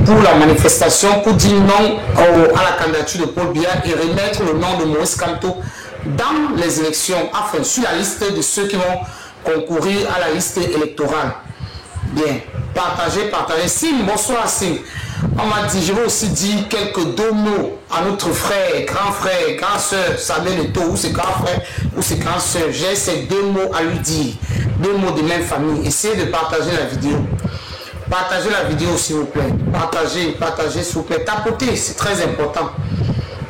pour la manifestation, pour dire non à la candidature de Paul Biya et remettre le nom de Maurice Kamto dans les élections, enfin sur la liste de ceux qui vont concourir à la liste électorale. Bien, partagez. Sim, bonsoir Sim. On m'a dit, je vais aussi dire quelques deux mots à notre frère, grand soeur, Samuel Eto'o, ou ses grands frères, ou ses grandes soeurs. J'ai ces deux mots à lui dire, deux mots de même famille. Essayez de partager la vidéo. Partagez la vidéo s'il vous plaît. Partagez s'il vous plaît. Tapotez, c'est très important.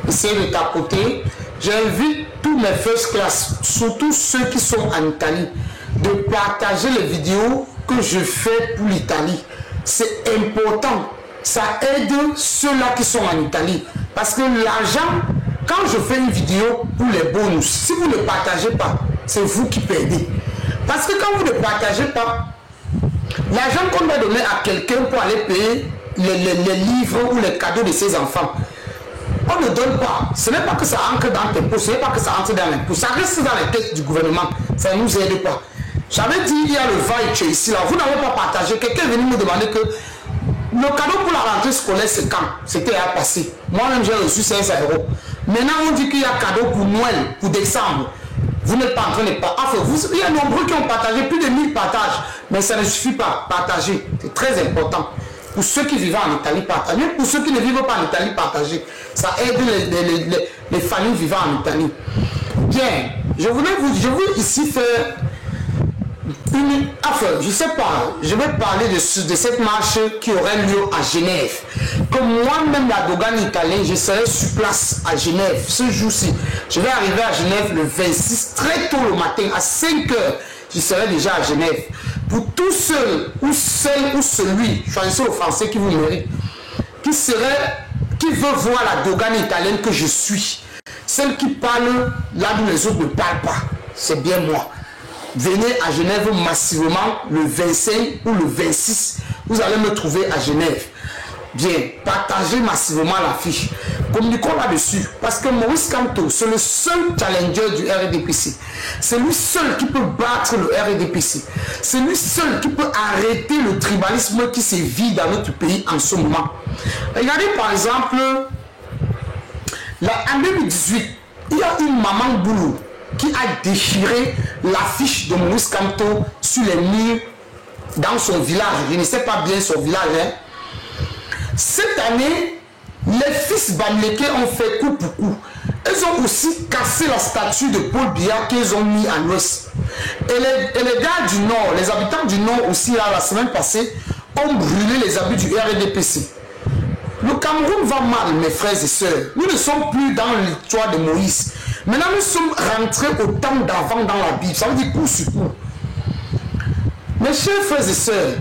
Essayez de tapoter. J'invite tous mes first class, surtout ceux qui sont en Italie, de partager les vidéos que je fais pour l'Italie. C'est important. Ça aide ceux-là qui sont en Italie. Parce que l'argent, quand je fais une vidéo pour les bonus, si vous ne partagez pas, c'est vous qui perdez. Parce que quand vous ne partagez pas, l'argent qu'on doit donner à quelqu'un pour aller payer les livres ou les cadeaux de ses enfants, on ne donne pas. Ce n'est pas que ça entre dans tes poches, ce n'est pas que ça entre dans les poches. Ça reste dans les têtes du gouvernement. Ça ne nous aide pas. J'avais dit, il y a le va-et-tu ici, là. Vous n'avez pas partagé. Quelqu'un est venu me demander que le cadeau pour la rentrée scolaire, c'est quand? C'était à passer. Moi-même, j'ai reçu 500 €. Maintenant, on dit qu'il y a cadeau pour Noël, pour décembre. Vous n'êtes pas en train de partager. Enfin, il y a nombreux qui ont partagé, plus de 1000 partages. Mais ça ne suffit pas. Partager, c'est très important. Pour ceux qui vivent en Italie, partagez. Pour ceux qui ne vivent pas en Italie, partagez. Ça aide les familles vivant en Italie. Bien, je veux ici faire une affaire. Je ne sais pas, je vais parler de cette marche qui aurait lieu à Genève. Comme moi-même, la Dogan italien, je serai sur place à Genève ce jour-ci. Je vais arriver à Genève le 26, très tôt le matin, à 5 h. Je serai déjà à Genève. Pour tous ceux ou celle ou celui, choisissez le français qui vous mérite, qui veut voir la Dogan italienne que je suis, celle qui parle là où les autres ne parlent pas, c'est bien moi. Venez à Genève massivement le 25 ou le 26. Vous allez me trouver à Genève. Bien, partagez massivement l'affiche. Communiquons là-dessus. Parce que Maurice Kamto, c'est le seul challenger du RDPC. C'est lui seul qui peut battre le RDPC. C'est lui seul qui peut arrêter le tribalisme qui sévit dans notre pays en ce moment. Regardez par exemple, en 2018, il y a une maman boulot qui a déchiré l'affiche de Maurice Kamto sur les murs dans son village. Je ne sais pas bien son village. Hein. Cette année, les fils Bamileke ont fait coup pour coup. Ils ont aussi cassé la statue de Paul Biya qu'ils ont mis à l'ouest. Et les gars du Nord, les habitants du Nord aussi, là, la semaine passée, ont brûlé les habits du RDPC. Le Cameroun va mal, mes frères et sœurs. Nous ne sommes plus dans l'histoire de Moïse. Maintenant, nous sommes rentrés au temps d'avant dans la Bible. Ça veut dire coup sur coup. Mes chers frères et sœurs,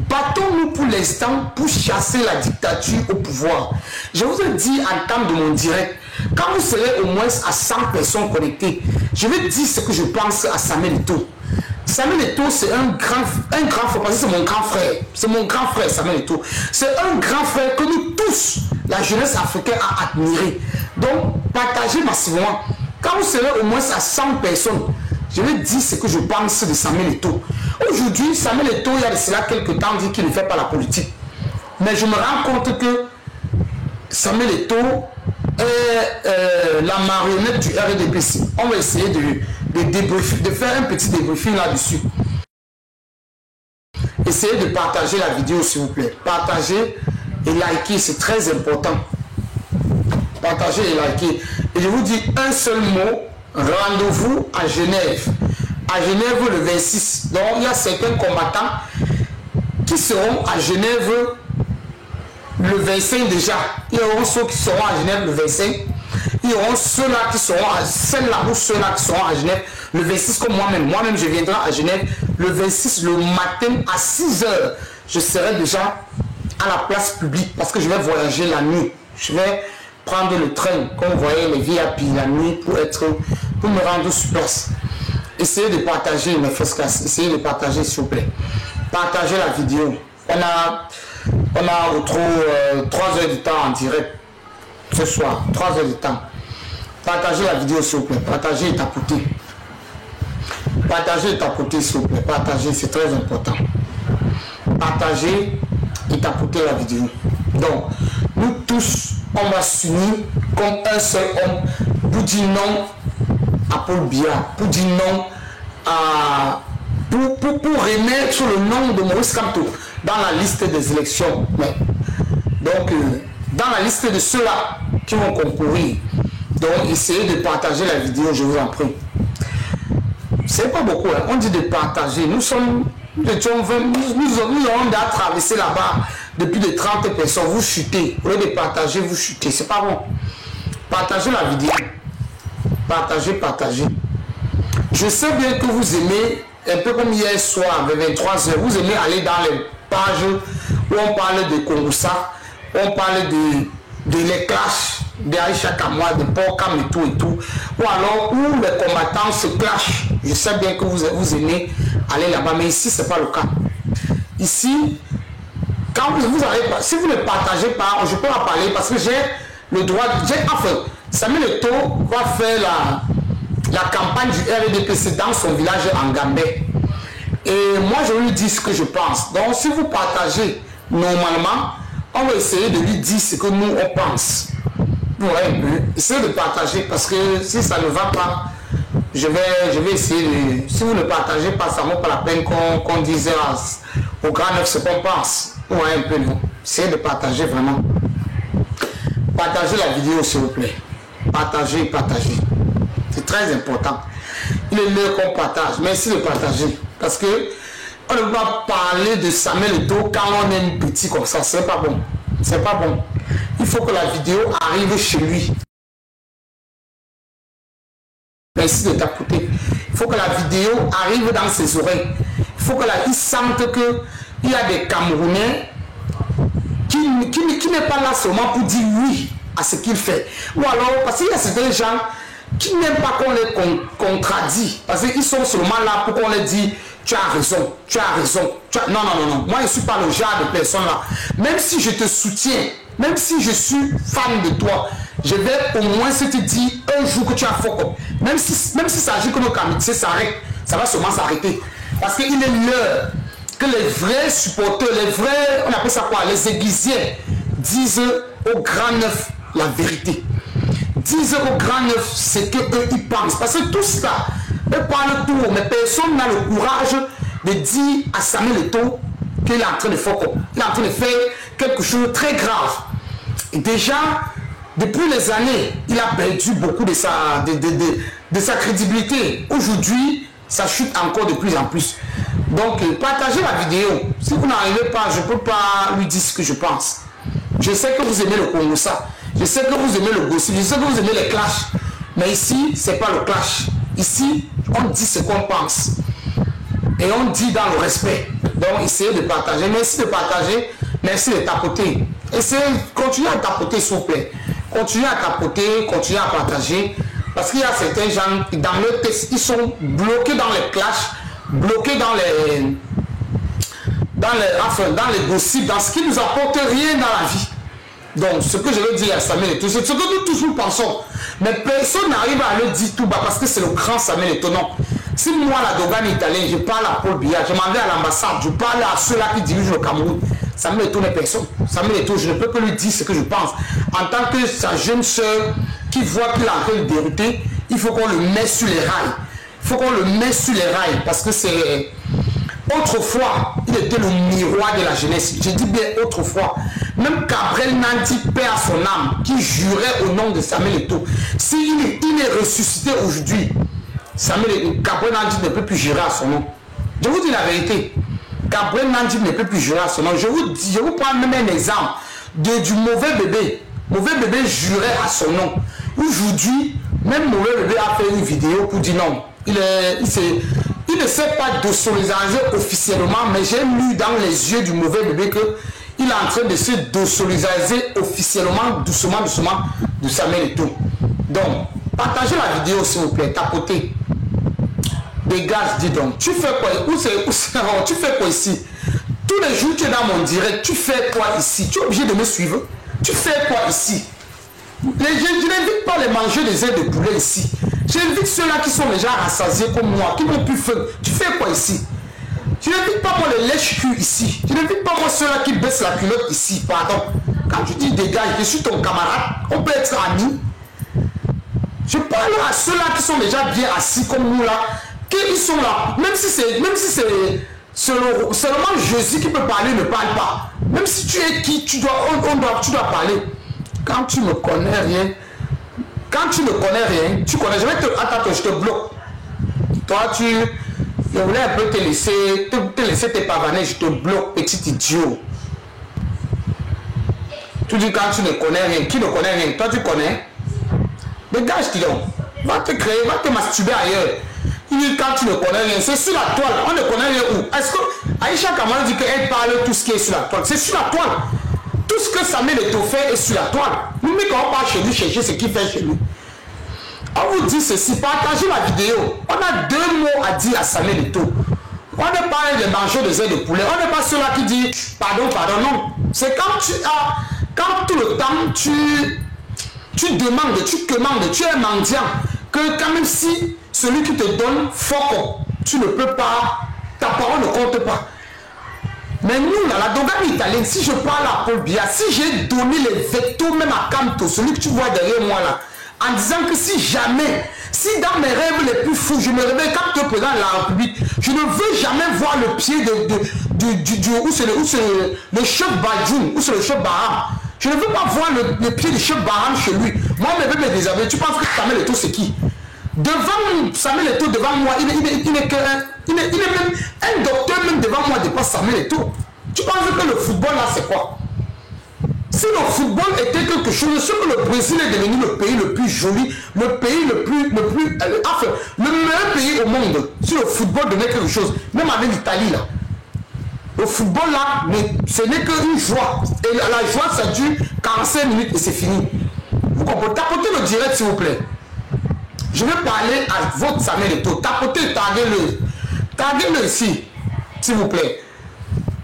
battons-nous pour l'instant pour chasser la dictature au pouvoir. Je vous ai dit en temps de mon direct, quand vous serez au moins à 100 personnes connectées, je vais dire ce que je pense à Samuel Eto'o. Samuel Eto'o, c'est un grand frère, parce que c'est mon grand frère. C'est mon grand frère, Samuel Eto'o. C'est un grand frère que nous tous, la jeunesse africaine, a admiré. Donc, partagez massivement. Quand vous serez au moins à 100 personnes, je vais dire ce que je pense de Samuel Eto'o. Aujourd'hui, Samuel Eto'o, il y a de cela quelques temps, dit qu'il ne fait pas la politique. Mais je me rends compte que Samuel Eto'o est la marionnette du RDPC. On va essayer de faire un petit débriefing là-dessus. Essayez de partager la vidéo, s'il vous plaît. Partagez et likez, c'est très important. Partagez et likez. Et je vous dis un seul mot, rendez-vous à Genève. À Genève le 26. Donc il y a certains combattants qui seront à Genève le 25 déjà. Il y aura ceux qui seront à Genève le 25. Il y aura ceux-là qui seront à celle-là ou ceux-là qui seront à Genève le 26 comme moi-même. Moi-même je viendrai à Genève le 26 le matin à 6 h. Je serai déjà à la place publique parce que je vais voyager la nuit. Je vais prendre le train, comme vous voyez les VIP la nuit pour me rendre sur place. Essayez de partager mes first class. Essayez de partager s'il vous plaît. Partagez la vidéo. On a au trop 3 heures de temps en direct ce soir. 3 heures de temps. Partagez la vidéo s'il vous plaît. Partagez et tapotez. Partagez et tapotez s'il vous plaît. Partagez, c'est très important. Partagez et tapotez la vidéo. Donc, nous tous, on va s'unir comme un seul homme pour dire non à Paul Biya, pour dire non à... Pour remettre le nom de Maurice Kamto dans la liste des élections. Mais, donc, dans la liste de ceux-là qui vont concourir. Donc, essayez de partager la vidéo, je vous en prie. C'est pas beaucoup, hein. On dit de partager. Nous avons déjà traversé là-bas depuis de 30 personnes. Vous chutez. Au lieu de partager, vous chutez. C'est pas bon. Partagez la vidéo. Partagez, partagez. Je sais bien que vous aimez, un peu comme hier soir, vers 23h, vous aimez aller dans les pages où on parle de Kongoussa, où on parle de les clashs d'Aïcha Kamwa, de Porcam et tout, ou alors où les combattants se clashent. Je sais bien que vous aimez aller là-bas, mais ici, ce n'est pas le cas. Ici, quand vous allez, si vous ne partagez pas, je peux en parler parce que j'ai le droit, enfin, Samuel Eto'o va faire la campagne du RDPC dans son village en Gambie. Et moi, je lui dis ce que je pense. Donc, si vous partagez, normalement, on va essayer de lui dire ce que nous, on pense. Vous voyez un peu. Essayez de partager parce que si ça ne va pas, je vais essayer de... Si vous ne partagez pas, ça ne vaut pas la peine qu'on dise au grand neuf ce qu'on pense. Vous voyez un peu, non? Essayez de partager vraiment. Partagez la vidéo, s'il vous plaît. Partagez, partagez. C'est très important. Il est l'heure qu'on partage. Merci de partager. Parce que on ne peut pas parler de Samuel Eto'o quand on est petit comme ça. C'est pas bon. C'est pas bon. Il faut que la vidéo arrive chez lui. Merci de tapoter. Il faut que la vidéo arrive dans ses oreilles. Il faut qu'il sente qu'il y a des Camerounais qui n'est pas là seulement pour dire oui à ce qu'il fait. Ou alors, parce qu'il y a certains gens qui n'aiment pas qu'on les contradit. Parce qu'ils sont seulement là pour qu'on les dise tu as raison, tu as raison. Non, non, non, non. Moi, je ne suis pas le genre de personne là. Même si je te soutiens, même si je suis fan de toi, je vais au moins te dire un jour que tu as faux. Même si ça s'agit que nos amitiés s'arrêtent, ça va seulement s'arrêter. Parce qu'il est l'heure que les vrais supporters, les vrais, on appelle ça quoi, les aiguisiens, disent au grand neuf la vérité. Disent au grand neuf ce qu'eux ils pensent. Parce que tout ça, eux parlent tout, mais personne n'a le courage de dire à Samuel Eto'o qu'il est en train de faire quoi. Il est en train de faire quelque chose de très grave. Et déjà, depuis les années, il a perdu beaucoup de sa crédibilité. Aujourd'hui, ça chute encore de plus en plus. Donc, partagez la vidéo. Si vous n'arrivez pas, je ne peux pas lui dire ce que je pense. Je sais que vous aimez le Kongoussa. Je sais que vous aimez le gossip. Je sais que vous aimez les clashs. Mais ici, ce n'est pas le clash. Ici, on dit ce qu'on pense. Et on dit dans le respect. Donc, essayez de partager. Merci de partager. Merci de tapoter. Essayez, continuez à tapoter, s'il vous plaît. Continuez à tapoter, continuez à partager. Parce qu'il y a certains gens, dans le texte, ils sont bloqués dans les clashs, bloqués dans les gossips, dans ce qui ne nous apporte rien dans la vie. Donc, ce que je veux dire à Samuel Eto'o, c'est ce que nous tous nous pensons. Mais personne n'arrive à le dire tout bas parce que c'est le grand Samuel Eto'o. Non. Si moi, la Dogan italien, je parle à Paul Biya, je m'en vais à l'ambassade, je parle à ceux-là qui dirigent le Cameroun. Samuel Eto'o n'est personne. Samuel Eto'o, je ne peux que lui dire ce que je pense. En tant que sa jeune soeur qui voit qu'il est en train de dérouter, il faut qu'on le mette sur les rails. Il faut qu'on le mette sur les rails parce que c'est... Autrefois, il était le miroir de la jeunesse. Je dis bien autrefois. Même Gabriel Nandi, père à son âme, qui jurait au nom de Samuel Eto'o. S'il est ressuscité aujourd'hui, Gabriel Nandi ne peut plus jurer à son nom. Je vous dis la vérité. Gabriel Nandi ne peut plus jurer à son nom. Je vous prends même un exemple du mauvais bébé. Mauvais bébé jurait à son nom. Aujourd'hui, même mauvais bébé a fait une vidéo pour dire non. Il ne sait pas dossoliser officiellement, mais j'ai lu dans les yeux du mauvais bébé qu'il est en train de se dossoliser officiellement, doucement, de Samuel Eto'o. Donc, partagez la vidéo s'il vous plaît, tapotez. Dégage, dis donc. Tu fais quoi? Tu fais quoi ici? Tous les jours tu es dans mon direct, tu fais quoi ici? Tu es obligé de me suivre. Tu fais quoi ici? Je n'invite pas les manger des ailes de poulet ici. J'invite ceux-là qui sont déjà rassasiés comme moi, qui n'ont plus faim. Tu fais quoi ici? Je n'invite pas moi les lèche-culs ici. Je n'invite pas moi ceux-là qui baissent la culotte ici, pardon. Quand tu dis dégage, je suis ton camarade, on peut être amis. Je parle à ceux-là qui sont déjà bien assis comme nous là, qu'ils sont là, même si c'est seulement Jésus qui peut parler, ne parle pas. Même si tu es qui, tu dois parler. Quand tu ne connais rien, tu connais, attends, je te bloque. Toi, je voulais un peu te laisser te pavaner, je te bloque, petit idiot. Tu dis quand tu ne connais rien, qui ne connaît rien, toi tu connais. Dégage, donc. Va te créer, va te masturber ailleurs. Il dit quand tu ne connais rien, c'est sur la toile, on ne connaît rien où. Est-ce que Aïcha Kamara dit qu'elle parle tout ce qui est sur la toile? C'est sur la toile. Tout ce que Samuel Eto'o fait est sur la toile. Nous, mais quand on part chez lui, chercher ce qu'il fait chez lui. On vous dit ceci, partagez la vidéo. On a 2 mots à dire à Samuel Eto'o. On n'est pas les mangeurs de ailes de poulet. On n'est pas ceux-là qui disent pardon, non. C'est quand tout le temps tu demandes, tu commandes, tu es un mendiant, que quand même si celui qui te donne fort, tu ne peux pas, ta parole ne compte pas. Mais nous, là, la Dogane italienne, si je parle à Paul Biya, si j'ai donné les vectos même à Kanto, celui que tu vois derrière moi là, en disant que si jamais, si dans mes rêves les plus fous, je me réveille quand tu es président de la République, je ne veux jamais voir le pied où c'est le chef Badjoun, où c'est le chef Baham. Je ne veux pas voir le pied du chef Baham chez lui. Moi, je vais me déshabiller. Tu penses que Samuel Eto'o, c'est qui? Devant Samuel Eto'o, devant moi, il est même un docteur, même devant moi, dépasse Samuel Eto'o. Tu penses que le football, là, c'est quoi? Si le football était quelque chose, c'est que le Brésil est devenu le pays le plus joli, le pays enfin, le meilleur pays au monde, si le football donnait quelque chose, même avec l'Italie, là. Le football là, ce n'est qu'une joie. Et la joie, ça dure 45 minutes et c'est fini. Vous comprenez? Tapotez le direct, s'il vous plaît. Je vais parler à votre Samuel Eto'o. Tapotez, taguez-le. Taguez-le ici, s'il vous plaît.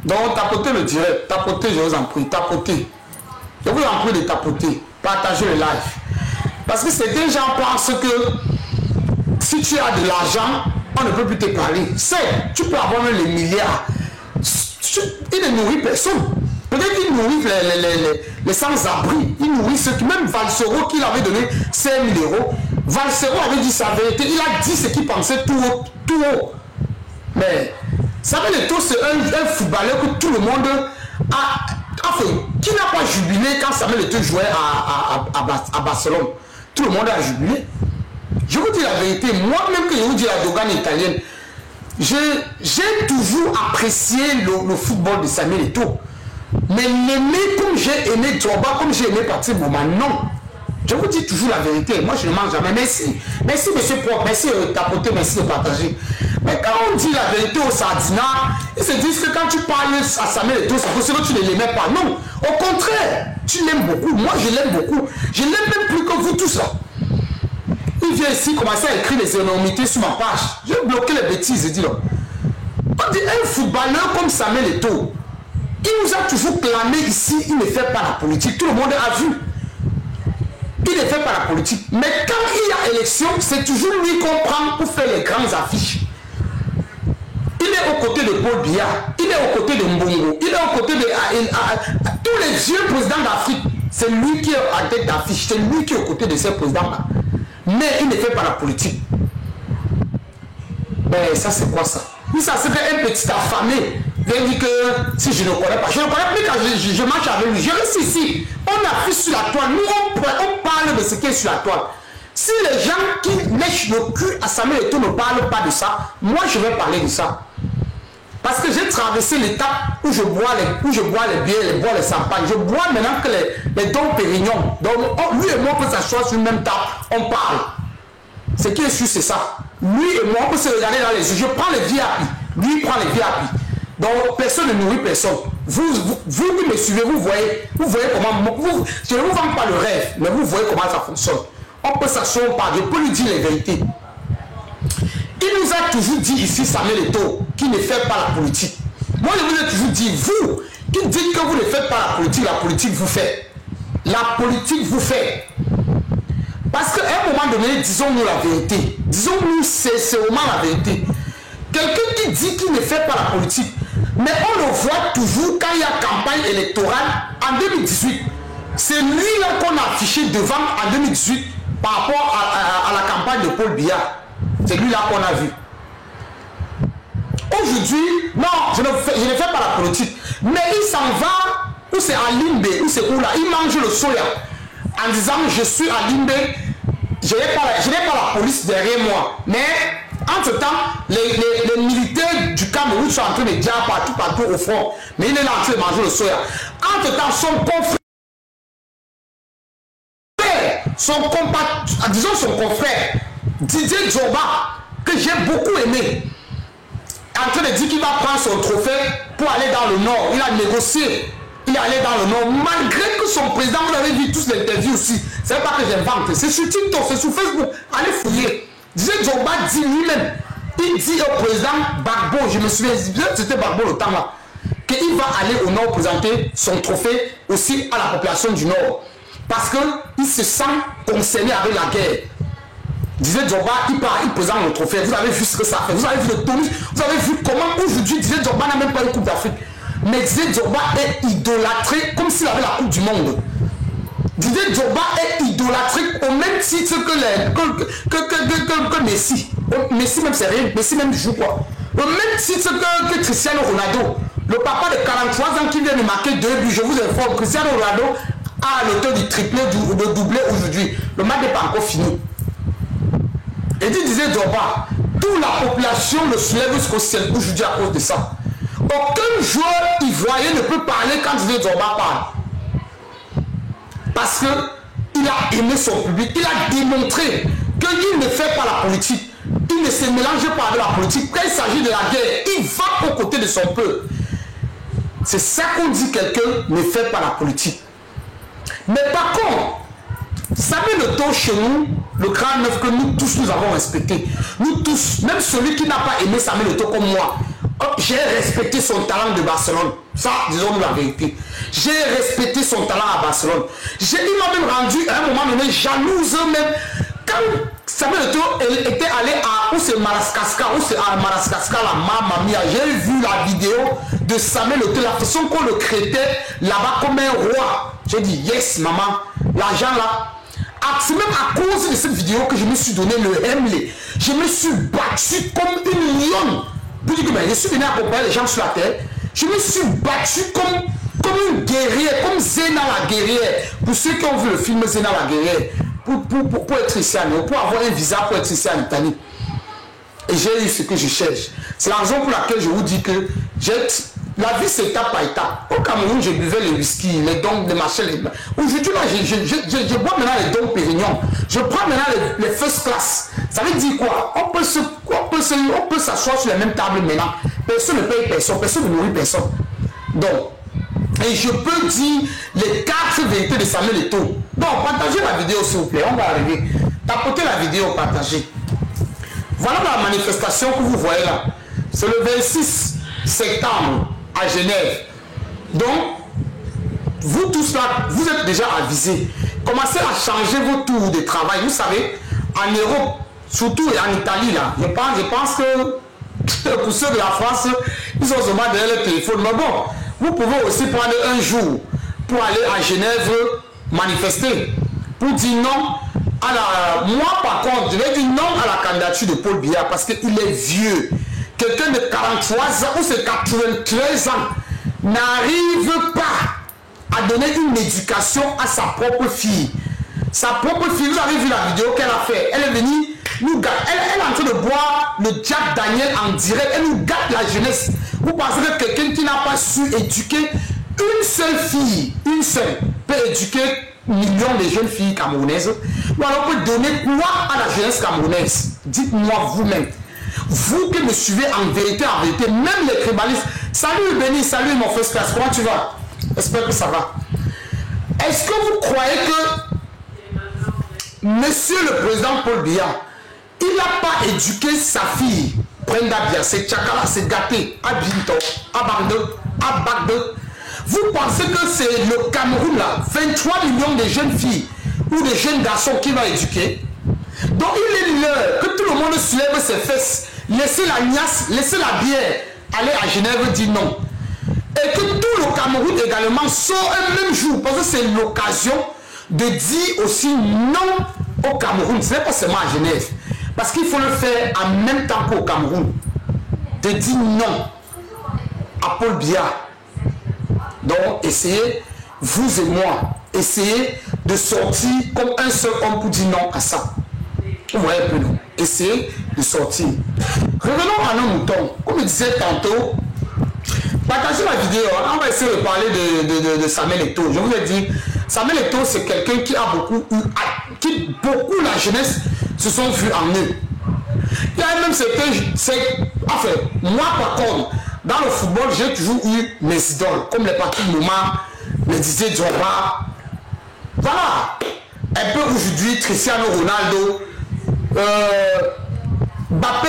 Donc, tapotez le direct. Tapotez, je vous en prie. Tapotez. Je vous en prie de tapoter. Partagez le live. Parce que certains gens pensent que si tu as de l'argent, on ne peut plus te parler. C'est, tu peux avoir même les milliards. Il ne nourrit personne. Peut-être qu'il nourrit les sans-abri. Il nourrit ceux qui, même Valsero qui l'avait donné 5 000 euros. Valsero avait dit sa vérité. Il a dit ce qu'il pensait tout haut. Mais Samuel Eto'o, c'est un footballeur que tout le monde a. Enfin, qui n'a pas jubilé quand Samuel Eto'o jouait à Barcelone? Tout le monde a jubilé. Je vous dis la vérité. Moi-même, que je vous dis la Dogane italienne, j'ai toujours apprécié le football de Samuel Eto'o. Mais l'aimer comme j'ai aimé Drogba, comme j'ai aimé Patrice Mboma, non. Je vous dis toujours la vérité. Moi, je ne mange jamais. Merci. Merci, monsieur Propre. Merci de tapoter. Merci de partager. Mais quand on dit la vérité aux Sardinats, ils se disent que quand tu parles à Samuel Eto'o, c'est possible que tu ne l'aimais pas. Non. Au contraire, tu l'aimes beaucoup. Moi, je l'aime beaucoup. Je l'aime même plus que vous tous là. Il vient ici commencer à écrire les énormités sur ma page. Je vais bloquer les bêtises, je dis là. On dit un footballeur comme Samuel Eto'o, il nous a toujours clamé ici, il ne fait pas la politique. Tout le monde a vu. Il ne fait pas la politique. Mais quand il y a élection, c'est toujours lui qu'on prend pour faire les grandes affiches. Il est aux côtés de Paul Biya, il est aux côtés de Mbongo, il est aux côtés de tous les vieux présidents d'Afrique. C'est lui qui est à tête d'affiche, c'est lui qui est aux côtés de ces présidents-là. Mais il ne fait pas la politique. Ben ça c'est quoi ça? Oui, ça c'est un petit affamé. Il dit que si je ne connais pas, je ne connais plus quand je marche avec lui. Je reste ici. On affiche sur la toile. Nous on parle de ce qui est sur la toile. Si les gens qui lèchent le cul à Samuel Eto'o ne parlent pas de ça, moi je vais parler de ça. Parce que j'ai traversé l'étape où je bois les bières, les champagnes. Je bois maintenant que les Dom Pérignon. Donc lui et moi on peut s'asseoir sur une même table, on parle. Ce qui est sûr c'est ça. Lui et moi on peut se regarder dans les yeux. Je prends les VIP, lui il prend les VIP. Donc personne ne nourrit personne. Vous qui me suivez, vous voyez comment. Je ne vous vends pas le rêve, mais vous voyez comment ça fonctionne. On peut s'asseoir, on parle, je peux lui dire les vérités. Il nous a toujours dit ici, Samuel Eto'o, qui ne fait pas la politique. Moi, je vous ai toujours dit, vous, qui dites que vous ne faites pas la politique vous fait. La politique vous fait. Parce qu'à un moment donné, disons-nous la vérité. Disons-nous, c'est vraiment la vérité. Quelqu'un qui dit qu'il ne fait pas la politique, mais on le voit toujours quand il y a campagne électorale en 2018. C'est lui-là qu'on a affiché devant en 2018 par rapport à la campagne de Paul Biya. C'est lui-là qu'on a vu. Aujourd'hui, non, je ne fais pas la politique. Mais il s'en va, ou c'est à Limbe, ou c'est où là, il mange le soya en disant je suis à Limbe, je n'ai pas la police derrière moi. Mais entre-temps, les militaires du Cameroun sont en train de dire partout au front. Mais il est là en train de manger le soya. Entre-temps, son confrère, Didier Djorba, que j'ai beaucoup aimé, en train de dire qu'il va prendre son trophée pour aller dans le Nord. Il a négocié. Il est allé dans le Nord. Malgré que son président, vous avez vu tous l'interview aussi. Ce n'est pas que j'invente. C'est sur TikTok, c'est sur Facebook. Allez fouiller. Didier Djorba dit lui-même. Il dit au président Gbagbo, je me souviens, c'était Gbagbo le temps là, qu'il va aller au Nord présenter son trophée aussi à la population du Nord. Parce qu'il se sent concerné avec la guerre. Didier Djorba, il part, il présente le trophée. Vous avez vu ce que ça fait. Vous avez vu le tonus. Vous avez vu comment aujourd'hui Didier Djorba n'a même pas une Coupe d'Afrique. Mais Didier Djorba est idolâtré comme s'il avait la Coupe du Monde. Didier Djorba est idolâtré au même titre que Messi. Messi même c'est rien. Messi même joue quoi. Au même titre que Cristiano Ronaldo. Le papa de 43 ans qui vient de marquer 2 buts. Je vous informe, Cristiano Ronaldo a l'auteur du triplé ou de doublé aujourd'hui. Le match n'est pas encore fini. Et disait Djorba, toute la population le soulève jusqu'au ciel aujourd'hui à cause de ça. Aucun joueur ivoirien ne peut parler quand Didier Djorba parle. Parce qu'il a aimé son public, il a démontré qu'il ne fait pas la politique. Il ne se mélange pas avec la politique. Quand il s'agit de la guerre, il va aux côtés de son peuple. C'est ça qu'on dit quelqu'un ne fait pas la politique. Mais par contre, Samuel Eto'o chez nous, le grand neuf que nous tous nous avons respecté. Nous tous, même celui qui n'a pas aimé Samuel Eto'o comme moi, j'ai respecté son talent de Barcelone. Ça, disons-nous la vérité. J'ai respecté son talent à Barcelone. Il m'a même rendu à un moment donné jalouse même. Quand Samuel Eto'o était allé à où c'est Madagascar, la Mamma Mia, j'ai vu la vidéo de Samuel Eto'o, la façon qu'on le traitait là-bas comme un roi. J'ai dit yes maman, l'argent là. C'est même à cause de cette vidéo que je me suis donné le Hemley. Je me suis battu comme une lionne. Pour dire que je suis venu accompagner les gens sur la terre. Je me suis battu comme une guerrière, comme Zena la guerrière. Pour ceux qui ont vu le film Zena la guerrière, pour être ici à New York, pour avoir un visa pour être ici en Italie. Et j'ai eu ce que je cherche. C'est la raison pour laquelle je vous dis que la vie c'est étape par étape. Au Cameroun, je buvais le whisky, les dons de machin. Aujourd'hui, là, je bois maintenant les dons Pérignon. Je prends maintenant les first class. Ça veut dire quoi? On peut s'asseoir sur la même table maintenant. Personne ne paye personne, personne ne nourrit personne. Donc, et je peux dire les 4 vérités de Samuel Eto'o. Donc, partagez la vidéo s'il vous plaît. On va arriver. Tapotez la vidéo, partagez. Voilà la manifestation que vous voyez là. C'est le 26 septembre à Genève. Donc, vous tous là, vous êtes déjà avisés. Commencez à changer vos tours de travail. Vous savez, en Europe, surtout en Italie là, je pense que pour ceux de la France, ils sont seulement derrière le téléphone. Mais bon, vous pouvez aussi prendre un jour pour aller à Genève manifester. Pour dire non à la... Moi par contre, je vais dire non à la candidature de Paul Biya parce qu'il est vieux. Quelqu'un de 43 ans ou c'est 93 ans n'arrive pas à donner une éducation à sa propre fille. Sa propre fille, vous avez vu la vidéo qu'elle a fait. Elle est venue nous gâter. Elle est en train de boire le Jack Daniel en direct. Elle nous gâte la jeunesse. Vous pensez que quelqu'un qui n'a pas su éduquer une seule fille, une seule, peut éduquer millions de jeunes filles camerounaises? Ou alors peut donner quoi à la jeunesse camerounaise? Dites-moi vous-même. Vous qui me suivez en vérité, même les tribalistes. Salut Béni, salut mon frère classe, comment tu vas? J'espère que ça va. Est-ce que vous croyez que Monsieur le Président Paul Biya, il n'a pas éduqué sa fille, Brenda Biya, c'est Tchakala, c'est gâté, à Binto, à Bagde. Vous pensez que c'est le Cameroun là, 23 millions de jeunes filles ou de jeunes garçons qui va éduquer? Donc il est l'heure que tout le monde soulève ses fesses, laissez la niasse, laissez la bière, aller à Genève, dire non. et que tout le Cameroun également sort un même jour, parce que c'est l'occasion de dire aussi non au Cameroun. Ce n'est pas seulement à Genève, parce qu'il faut le faire en même temps qu'au Cameroun, de dire non à Paul Biya. Donc essayez, vous et moi, essayez de sortir comme un seul homme pour dire non à ça. Vous voyez un peu, non? Essayez de sortir. Revenons à nos moutons. Comme je disais tantôt, partagez la vidéo. On va essayer de parler de Samuel Eto'o. Je vous ai dit, Samuel Eto'o, c'est quelqu'un qui a beaucoup eu, qui beaucoup la jeunesse se sont vus en eux. Il y a même enfin, moi par contre, dans le football, j'ai toujours eu mes idoles, comme les Patrick Mouma, les Didier Drogba. Voilà. Un peu aujourd'hui, Cristiano Ronaldo, Mbappé,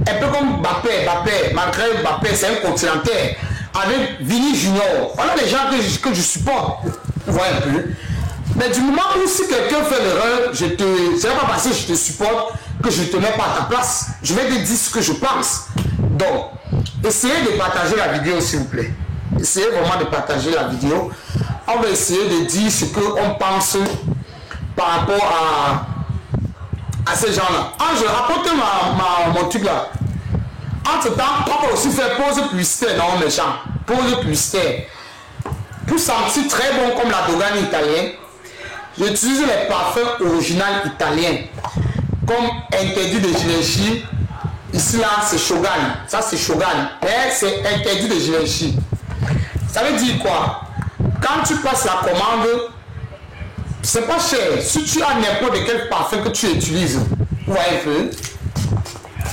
un peu comme Mbappé, malgré Mbappé, c'est un continentaire, avec Vini Junior. Voilà les gens que je supporte. Vous voyez un peu. Mais du moment où si quelqu'un fait l'erreur, c'est pas parce que je te supporte que je ne te mets pas à ta place. Je vais te dire ce que je pense. Donc, essayez de partager la vidéo, s'il vous plaît. Essayez vraiment de partager la vidéo. On va essayer de dire ce qu'on pense par rapport à ces gens-là. Je rapporte mon truc là. Entre-temps, on va aussi faire pause publicitaire dans mes champs. Pause publicitaire. Pour sentir très bon comme la Dogane italienne, j'utilise les parfums originaux italiens. Comme interdit de Givenchy. Ici là, c'est Shogun. Ça, c'est Shogun. Mais c'est interdit de Givenchy. Ça veut dire quoi? Quand tu passes la commande, c'est pas cher. Si tu as n'importe quel parfum que tu utilises, vous voyez un peu.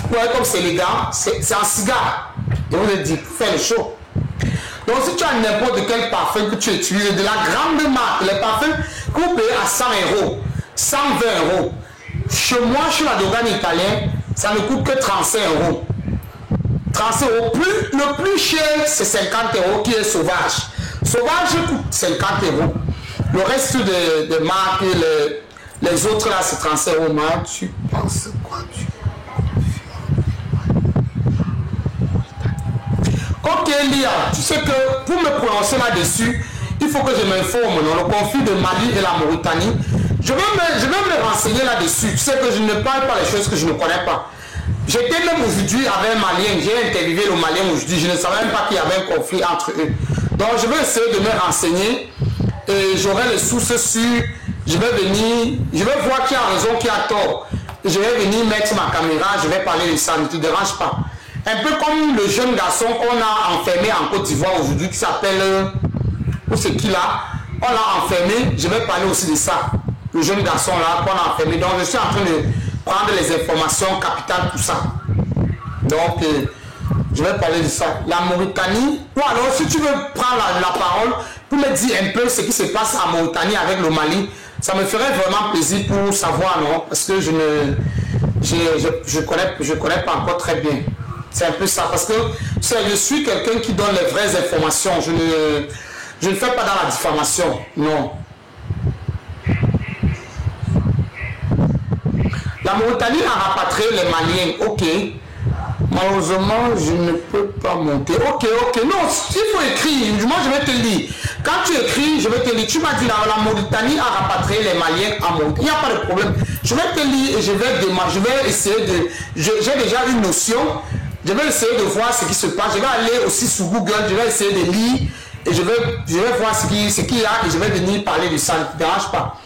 Vous voyez comme c'est élégant. C'est un cigare. Je vous ai dit, fais le show. Donc si tu as n'importe quel parfum que tu utilises, de la grande marque, les parfums que vous payez à 100 €, 120 €. Chez moi, chez la Dogane italien, ça ne coûte que 35 €. 35 €. Le plus cher, c'est 50 € qui est Sauvage. Sauvage coûte 50 €. Le reste de marques, les autres là, c'est 35 €. Mais tu penses quoi? Ok, Lia, tu sais que pour me prononcer là-dessus, il faut que je m'informe dans le conflit de Mali et la Mauritanie. Je vais me renseigner là-dessus. Tu sais que je ne parle pas les choses que je ne connais pas. J'étais même aujourd'hui avec un Malien. J'ai interviewé le Malien aujourd'hui. Je ne savais même pas qu'il y avait un conflit entre eux. Donc je vais essayer de me renseigner. Et j'aurai les sources sur. Je vais voir qui a raison, qui a tort. Je vais venir mettre ma caméra. Je vais parler de ça. Ne te dérange pas. Un peu comme le jeune garçon qu'on a enfermé en Côte d'Ivoire aujourd'hui qui s'appelle... Où c'est qui là? On l'a enfermé. Je vais parler aussi de ça. Le jeune garçon là qu'on a enfermé. Donc je suis en train de prendre les informations capitales, tout ça. Donc je vais parler de ça. La Mauritanie. Ou alors si tu veux prendre la parole pour me dire un peu ce qui se passe en Mauritanie avec le Mali, ça me ferait vraiment plaisir pour savoir, non? Parce que je connais pas encore très bien. C'est un peu ça. Parce que je suis quelqu'un qui donne les vraies informations. Je ne fais pas dans la diffamation. Non. La Mauritanie a rapatrié les Maliens. Ok. Malheureusement, je ne peux pas monter. Ok. Non, il faut écrire. Moi, je vais te lire. Quand tu écris, je vais te lire. Tu m'as dit la Mauritanie a rapatrié les Maliens en Mauritanie. Il n'y a pas de problème. Je vais te lire et je vais essayer de... J'ai déjà une notion. Je vais essayer de voir ce qui se passe. Je vais aller aussi sur Google. Je vais essayer de lire. Et je vais voir ce qu'il y a. Et je vais venir parler de ça. Ne te dérange pas.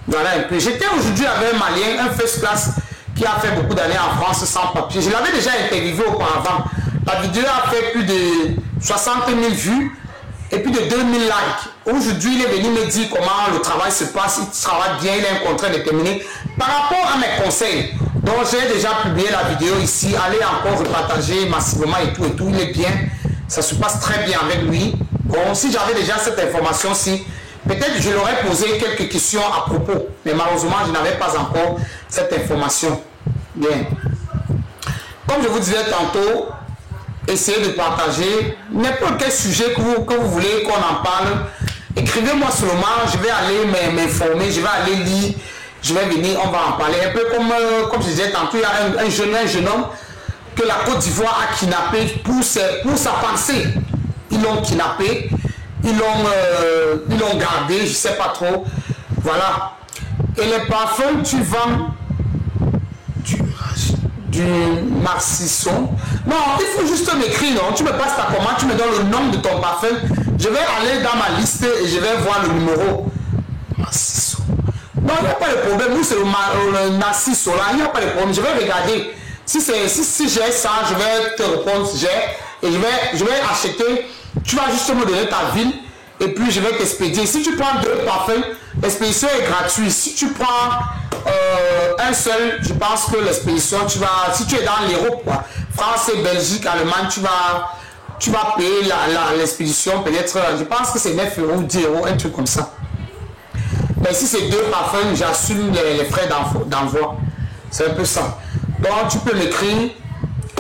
Voilà un peu. J'étais aujourd'hui avec un Malien, un first class qui a fait beaucoup d'années en France sans papier. Je l'avais déjà interviewé auparavant. La vidéo a fait plus de 60 000 vues et plus de 2000 likes. Aujourd'hui, il est venu me dire comment le travail se passe. Il travaille bien, il a un contrat déterminé. Par rapport à mes conseils, donc j'ai déjà publié la vidéo ici. Allez encore repartager massivement et tout. Il est bien. Ça se passe très bien avec lui. Bon, si j'avais déjà cette information-ci, peut-être je l'aurais posé quelques questions à propos, mais malheureusement, je n'avais pas encore cette information. Bien. Comme je vous disais tantôt, essayez de partager n'importe quel sujet que vous voulez qu'on en parle. Écrivez-moi seulement, je vais aller m'informer, je vais aller lire, je vais venir, on va en parler. Un peu comme je disais tantôt, il y a un jeune homme que la Côte d'Ivoire a kidnappé pour sa pensée. Il ils l'ont kidnappé, ils l'ont gardé, je ne sais pas trop. Voilà. Et les parfums, tu vends du Marcisson. Non, il faut juste m'écrire, non? Tu me passes ta commande, tu me donnes le nom de ton parfum. Je vais aller dans ma liste et je vais voir le numéro. Marcisson. Non, il n'y a pas de problème. Nous, c'est le Narciso là. Il n'y a pas de problème. Je vais regarder. Si j'ai ça, je vais te répondre si j'ai. Et je vais acheter. Tu vas juste me donner ta ville. Et puis, je vais t'expédier. Si tu prends 2 parfums, l'expédition est gratuite. Si tu prends un seul, je pense que l'expédition, si tu es dans l'Europe, France, Belgique, Allemagne, tu vas payer l'expédition peut-être. Je pense que c'est 9 € ou 10 €, un truc comme ça. Mais si c'est 2 parfums, j'assume les frais d'envoi. C'est un peu ça. Donc, tu peux m'écrire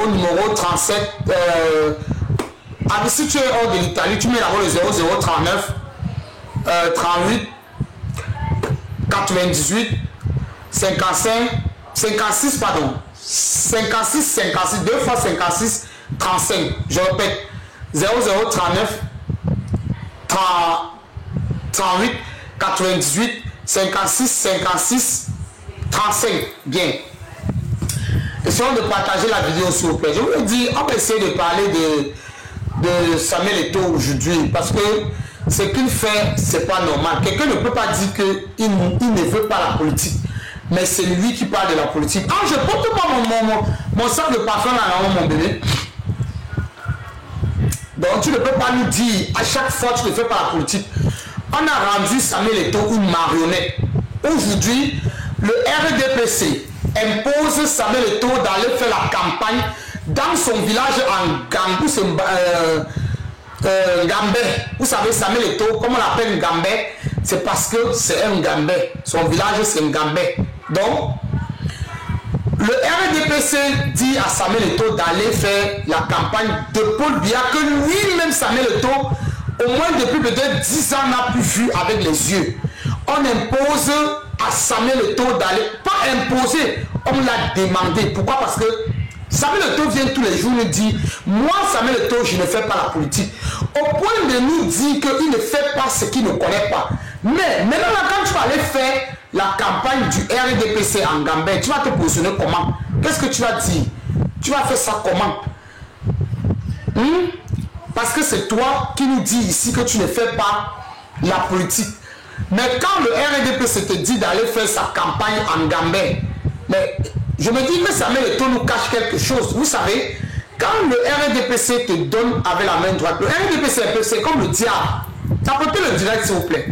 au numéro 37. Si tu es hors de l'Italie, tu mets d'abord le 0039 38 98 55 56, pardon. 56 56, 2 fois 56 35. Je répète. 0039 38 98 56 56 35. Bien. Essayons de partager la vidéo s'il vous plaît. Je vous dis, on va essayer de parler de Samuel Eto'o aujourd'hui parce que ce qu'il fait, c'est pas normal. Quelqu'un ne peut pas dire qu'il ne veut pas la politique, mais c'est lui qui parle de la politique. Ah, je porte pas mon sac de parfum là, mon bébé. Donc tu ne peux pas nous dire à chaque fois que tu ne fais pas la politique. On a rendu Samuel Eto'o une marionnette. Aujourd'hui, le RDPC impose Samuel Eto'o d'aller faire la campagne dans son village en Gambé. Vous savez, Samuel Eto'o, comme on l'appelle Gambé, c'est parce que c'est un Gambé. Son village, c'est un Gambé. Donc, le RDPC dit à Samuel Eto'o d'aller faire la campagne de Paul Biya, que lui-même, Samuel Eto'o, au moins depuis peut-être 10 ans, n'a plus vu avec les yeux. On impose à Samuel Eto'o d'aller, pas imposer, on l'a demandé. Pourquoi? Parce que Samuel Eto'o vient tous les jours nous dire, moi Samuel Eto'o, je ne fais pas la politique. Au point de nous dire qu'il ne fait pas ce qu'il ne connaît pas. Mais maintenant, quand tu vas aller faire la campagne du RDPC en Gambie, tu vas te positionner comment? Qu'est-ce que tu vas dire? Tu vas faire ça comment? Parce que c'est toi qui nous dis ici que tu ne fais pas la politique. Mais quand le RDPC te dit d'aller faire sa campagne en Gambie, mais je me dis que Samuel Eto'o nous cache quelque chose. Vous savez, quand le RDPC te donne avec la main droite, le RDPC c'est comme le diable. Tapotez le direct s'il vous plaît.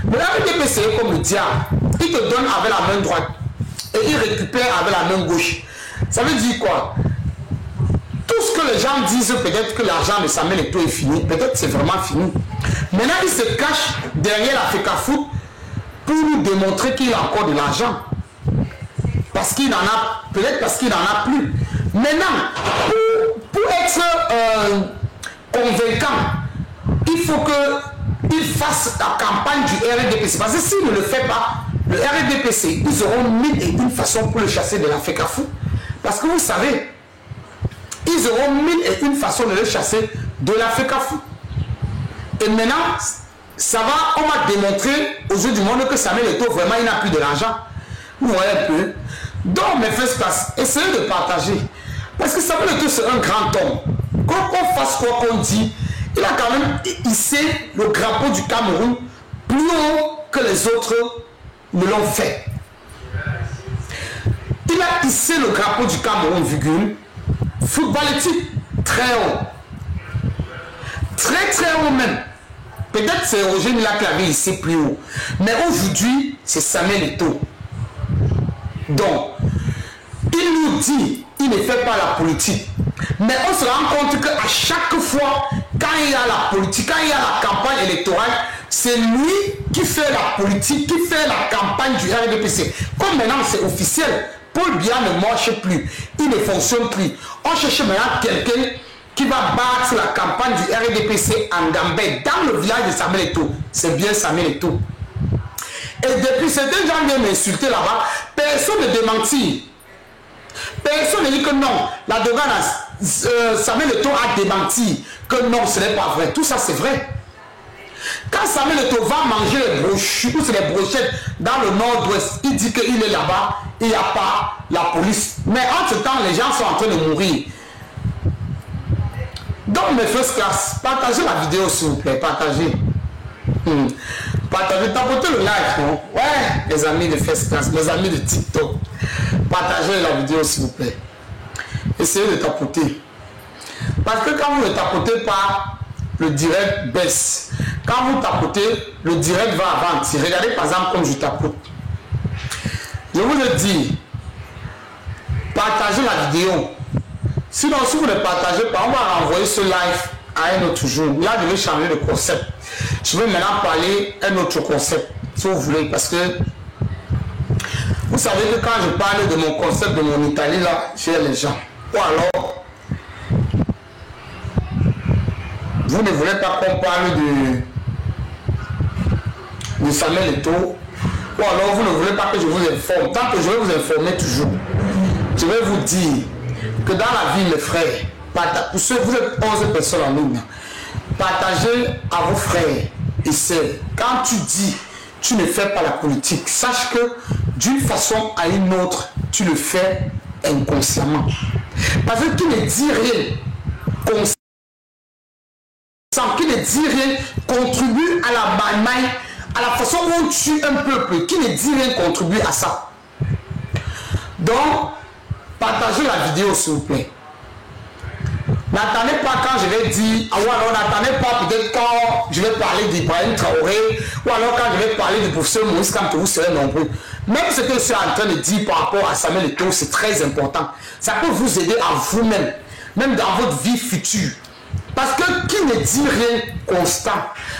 Le RDPC est comme le diable. Il te donne avec la main droite et il récupère avec la main gauche. Ça veut dire quoi? Tout ce que les gens disent, peut-être que l'argent de Samuel Eto'o est fini, peut-être c'est vraiment fini. Maintenant, il se cache derrière la FECAFOOT pour nous démontrer qu'il a encore de l'argent. Parce qu'il en a, peut-être parce qu'il n'en a plus. Maintenant, pour être convaincant, il faut qu'il fasse la campagne du RDPC. Parce que s'il ne le fait pas, le RDPC, ils auront 1001 façons pour le chasser de la FECAFOOT. Parce que vous savez, ils auront 1001 façons de le chasser de la FECAFOOT. Et maintenant, ça va, on va démontrer aux yeux du monde que Samuel Eto'o, vraiment, il n'a plus de l'argent. Vous voyez un peu. Donc, mes frères, essayez de partager. Parce que Samuel Eto'o, c'est un grand homme. Qu'on fasse quoi qu'on dit, il a quand même hissé le drapeau du Cameroun plus haut que les autres ne l'ont fait. Il a hissé le drapeau du Cameroun, virgule, footballistique, très haut. Très très haut même. Peut-être c'est Roger Mila qui avait hissé plus haut. Mais aujourd'hui, c'est Samuel Eto'o. Donc, il nous dit, il ne fait pas la politique. Mais on se rend compte qu'à chaque fois, quand il y a la politique, quand il y a la campagne électorale, c'est lui qui fait la politique, qui fait la campagne du RDPC. Comme maintenant c'est officiel, Paul Biya ne marche plus, il ne fonctionne plus. On cherche maintenant quelqu'un qui va battre la campagne du RDPC en Gambie, dans le village de Samuel Eto'o. C'est bien Samuel Eto'o. Et depuis, certains gens viennent m'insulter là-bas, personne ne démentit. Personne ne dit que non, la Dogana, Samuel Eto'o a démenti que non, ce n'est pas vrai. Tout ça, c'est vrai. Quand Samuel Eto'o va manger les brochettes, ou c'est les brochettes dans le nord-ouest, il dit qu'il est là-bas, il n'y a pas la police. Mais entre-temps, les gens sont en train de mourir. Donc, mes first class, partagez la vidéo, s'il vous plaît. Partagez. Partagez, tapotez le live, non? Ouais, les amis de first class, mes amis de TikTok. Partagez la vidéo, s'il vous plaît. Essayez de tapoter. Parce que quand vous ne tapotez pas, le direct baisse. Quand vous tapotez, le direct va avancer. Regardez par exemple comme je tapote. Je vous le dis, partagez la vidéo. Sinon, si vous ne partagez pas, on va renvoyer ce live à un autre jour. Là, je vais changer de concept. Je vais maintenant parler un autre concept, si vous voulez, parce que vous savez que quand je parle de mon concept de mon Italie, là, j'ai les gens. Ou alors, vous ne voulez pas qu'on parle de Samuel Eto'o, ou alors vous ne voulez pas que je vous informe. Tant que je vais vous informer toujours, je vais vous dire que dans la vie, mes frères, pour ceux, vous êtes 11 personnes en ligne, partagez à vos frères et sœurs. Quand tu dis, tu ne fais pas la politique, sache que d'une façon à une autre, tu le fais inconsciemment. Parce que qui ne dit rien consciemment, qui ne dit rien contribue à la maille, à la façon dont on tue un peuple, qui ne dit rien contribue à ça. Donc, partagez la vidéo s'il vous plaît. N'attendez pas quand je vais dire, ou alors n'attendez pas peut-être quand je vais parler d'Ibrahim Traoré, ou alors quand je vais parler du professeur Moïse Kamto, vous serez nombreux. Même ce que je suis en train de dire par rapport à Samuel Eto'o, c'est très important. Ça peut vous aider à vous-même, même dans votre vie future. Parce que qui ne dit rien constant.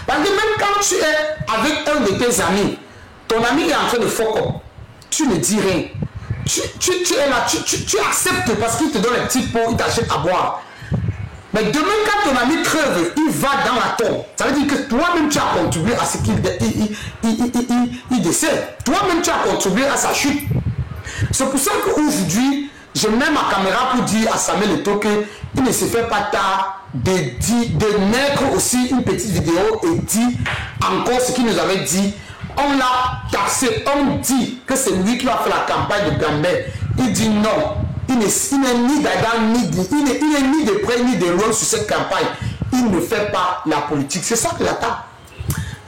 Parce que même quand tu es avec un de tes amis, ton ami est en train de fuck up, tu ne dis rien. Tu es là, tu acceptes parce qu'il te donne un petit pot, il t'achète à boire. Mais demain, quand ton ami crève, il va dans la tombe. Ça veut dire que toi-même, tu as contribué à ce qu'il décède. Toi-même, tu as contribué à sa chute. C'est pour ça qu'aujourd'hui, je mets ma caméra pour dire à Samuel Eto'o qu'il ne se fait pas tard de mettre aussi une petite vidéo et dire encore ce qu'il nous avait dit. On l'a taxé, on dit que c'est lui qui a fait la campagne de Gambert. Il dit non. Il n'est ni d'Adam, ni de près, ni de loin sur cette campagne. Il ne fait pas la politique. C'est ça que j'attends.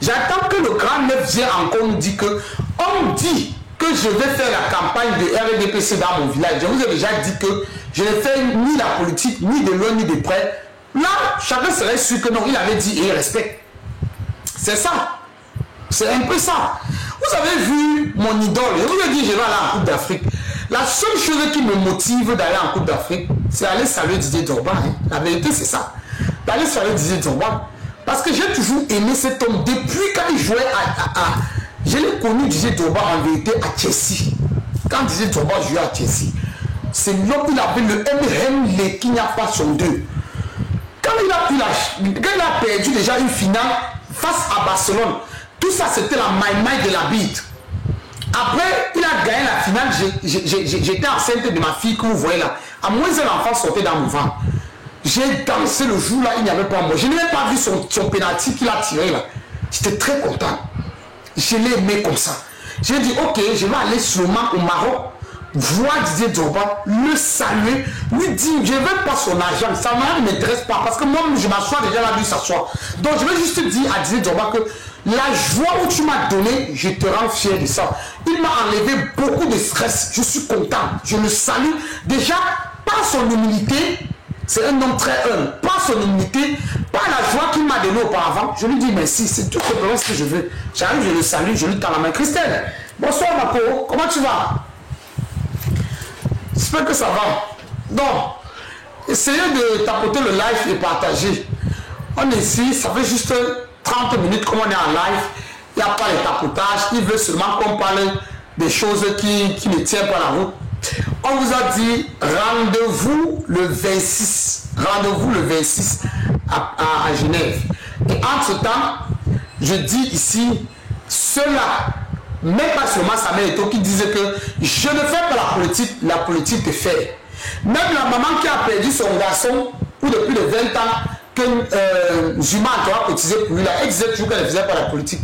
J'attends que le grand neuf vienne encore nous dire que on dit que je vais faire la campagne de RDPC dans mon village. Je vous ai déjà dit que je ne fais ni la politique, ni de loin, ni de près. Là, chacun serait sûr que non, il avait dit et il respecte. C'est ça. C'est un peu ça. Vous avez vu mon idole. Je vous ai dit, je vais aller en Coupe d'Afrique. La seule chose qui me motive d'aller en Coupe d'Afrique, c'est aller saluer Didier Drogba. Hein. La vérité, c'est ça. D'aller saluer Didier Drogba. Parce que j'ai toujours aimé cet homme. Depuis quand il jouait je l'ai connu Didier Drogba en vérité à Chelsea. Quand Didier Drogba jouait à Chelsea, c'est l'homme qu'il avait le MHM qui n'a pas son 2. Quand il a perdu déjà une finale face à Barcelone, tout ça c'était la maille de la bite. Après, il a gagné la finale. J'étais enceinte de ma fille que vous voyez là. À moins un enfant sortait dans mon ventre. J'ai dansé le jour là, il n'y avait pas moi. Je n'ai même pas vu son pénalty qu'il a tiré là. J'étais très content. Je l'ai aimé comme ça. J'ai dit, ok, je vais aller sûrement au Maroc, voir Didier Drogba, le saluer, lui dire, je ne veux pas son argent. Ça ne m'intéresse pas parce que moi, je m'assois déjà là, lui s'assoit. Donc, je vais juste dire à Didier Drogba que la joie où tu m'as donné, je te rends fier de ça. Il m'a enlevé beaucoup de stress. Je suis content. Je le salue. Déjà, par son humilité, c'est un homme très humble. Par son humilité, par la joie qu'il m'a donnée auparavant, je lui dis merci. C'est tout simplement ce que je veux. J'arrive, je le salue, je lui tends la main. Christelle, bonsoir Marco. Comment tu vas? J'espère que ça va. Donc, essayez de tapoter le live et partager. On est ici, ça fait juste 30 minutes comme on est en live, il n'y a pas de tapotage, il veut seulement qu'on parle des choses qui ne tiennent pas la route. On vous a dit rendez-vous le 26, rendez-vous le 26 à Genève. Et entre-temps, je dis ici, cela, même pas seulement Samuel Eto'o qui disait que je ne fais pas la politique te fait. Même la maman qui a perdu son garçon, ou depuis de 20 ans, que Zuma a cotisé pour lui, là, elle disait toujours qu'elle ne faisait pas la politique.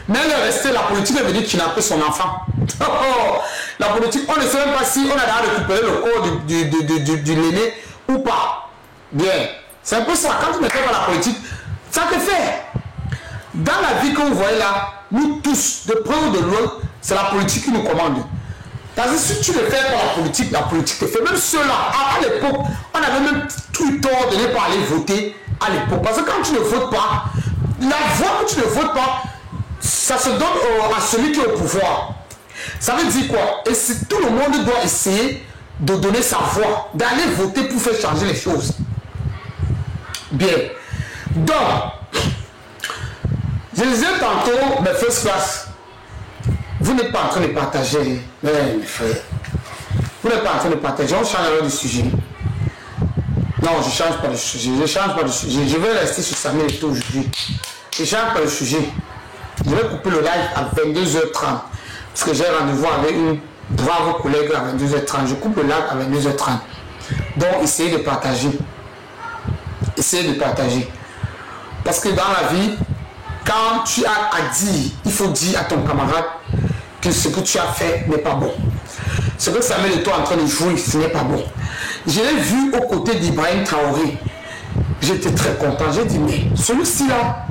Mais elle est restée, la politique est venue kidnapper son enfant. La politique, on ne sait même pas si on a déjà récupéré le corps du l'aîné ou pas. Bien. C'est un peu ça. Quand tu ne fais pas la politique, ça te fait. Dans la vie que vous voyez là, nous tous, de près ou de loin, c'est la politique qui nous commande. Parce que si tu ne fais pas la politique te fait. Même ceux-là, à l'époque, on avait même tout tort de ne pas aller voter à l'époque. Parce que quand tu ne votes pas, la voix que tu ne votes pas, ça se donne à celui qui est au pouvoir. Ça veut dire quoi? Et si tout le monde doit essayer de donner sa voix, d'aller voter pour faire changer les choses. Bien. Donc, je disais tantôt, mes first class, vous n'êtes pas en train de partager, mes frères. Vous n'êtes pas en train de partager, on change alors de sujet. Non, je ne change pas de sujet, je change pas de sujet. Je vais rester sur Samuel Eto'o aujourd'hui. Je ne change pas de sujet. Je vais couper le live à 22h30. Parce que j'ai rendez-vous avec une brave collègue à 22h30. Je coupe le live à 22h30. Donc, essayez de partager. Essayez de partager. Parce que dans la vie, quand tu as à dire, il faut dire à ton camarade que ce que tu as fait n'est pas bon. Ce que Samuel Eto'o en train de jouer, ce n'est pas bon. Je l'ai vu aux côtés d'Ibrahim Traoré. J'étais très content. J'ai dit, mais celui-ci là,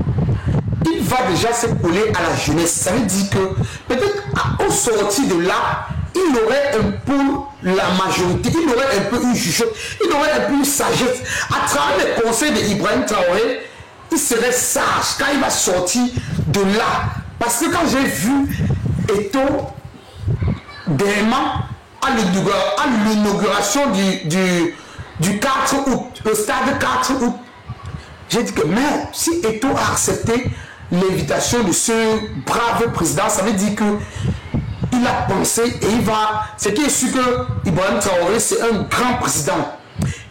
il va déjà se coller à la jeunesse. Ça veut dire que peut-être au sortir de là, il aurait un peu la majorité, il aurait un peu une jugeote, il aurait un peu une sagesse. À travers les conseils d'Ibrahim Traoré, il serait sage quand il va sortir de là. Parce que quand j'ai vu Eto'o dernièrement à l'inauguration du 4 août, le stade 4 août, j'ai dit que merde, si Eto'o a accepté l'invitation de ce brave président, ça veut dire que il a pensé et il va... C'est qui est sûr que Ibrahim Traoré, c'est un grand président.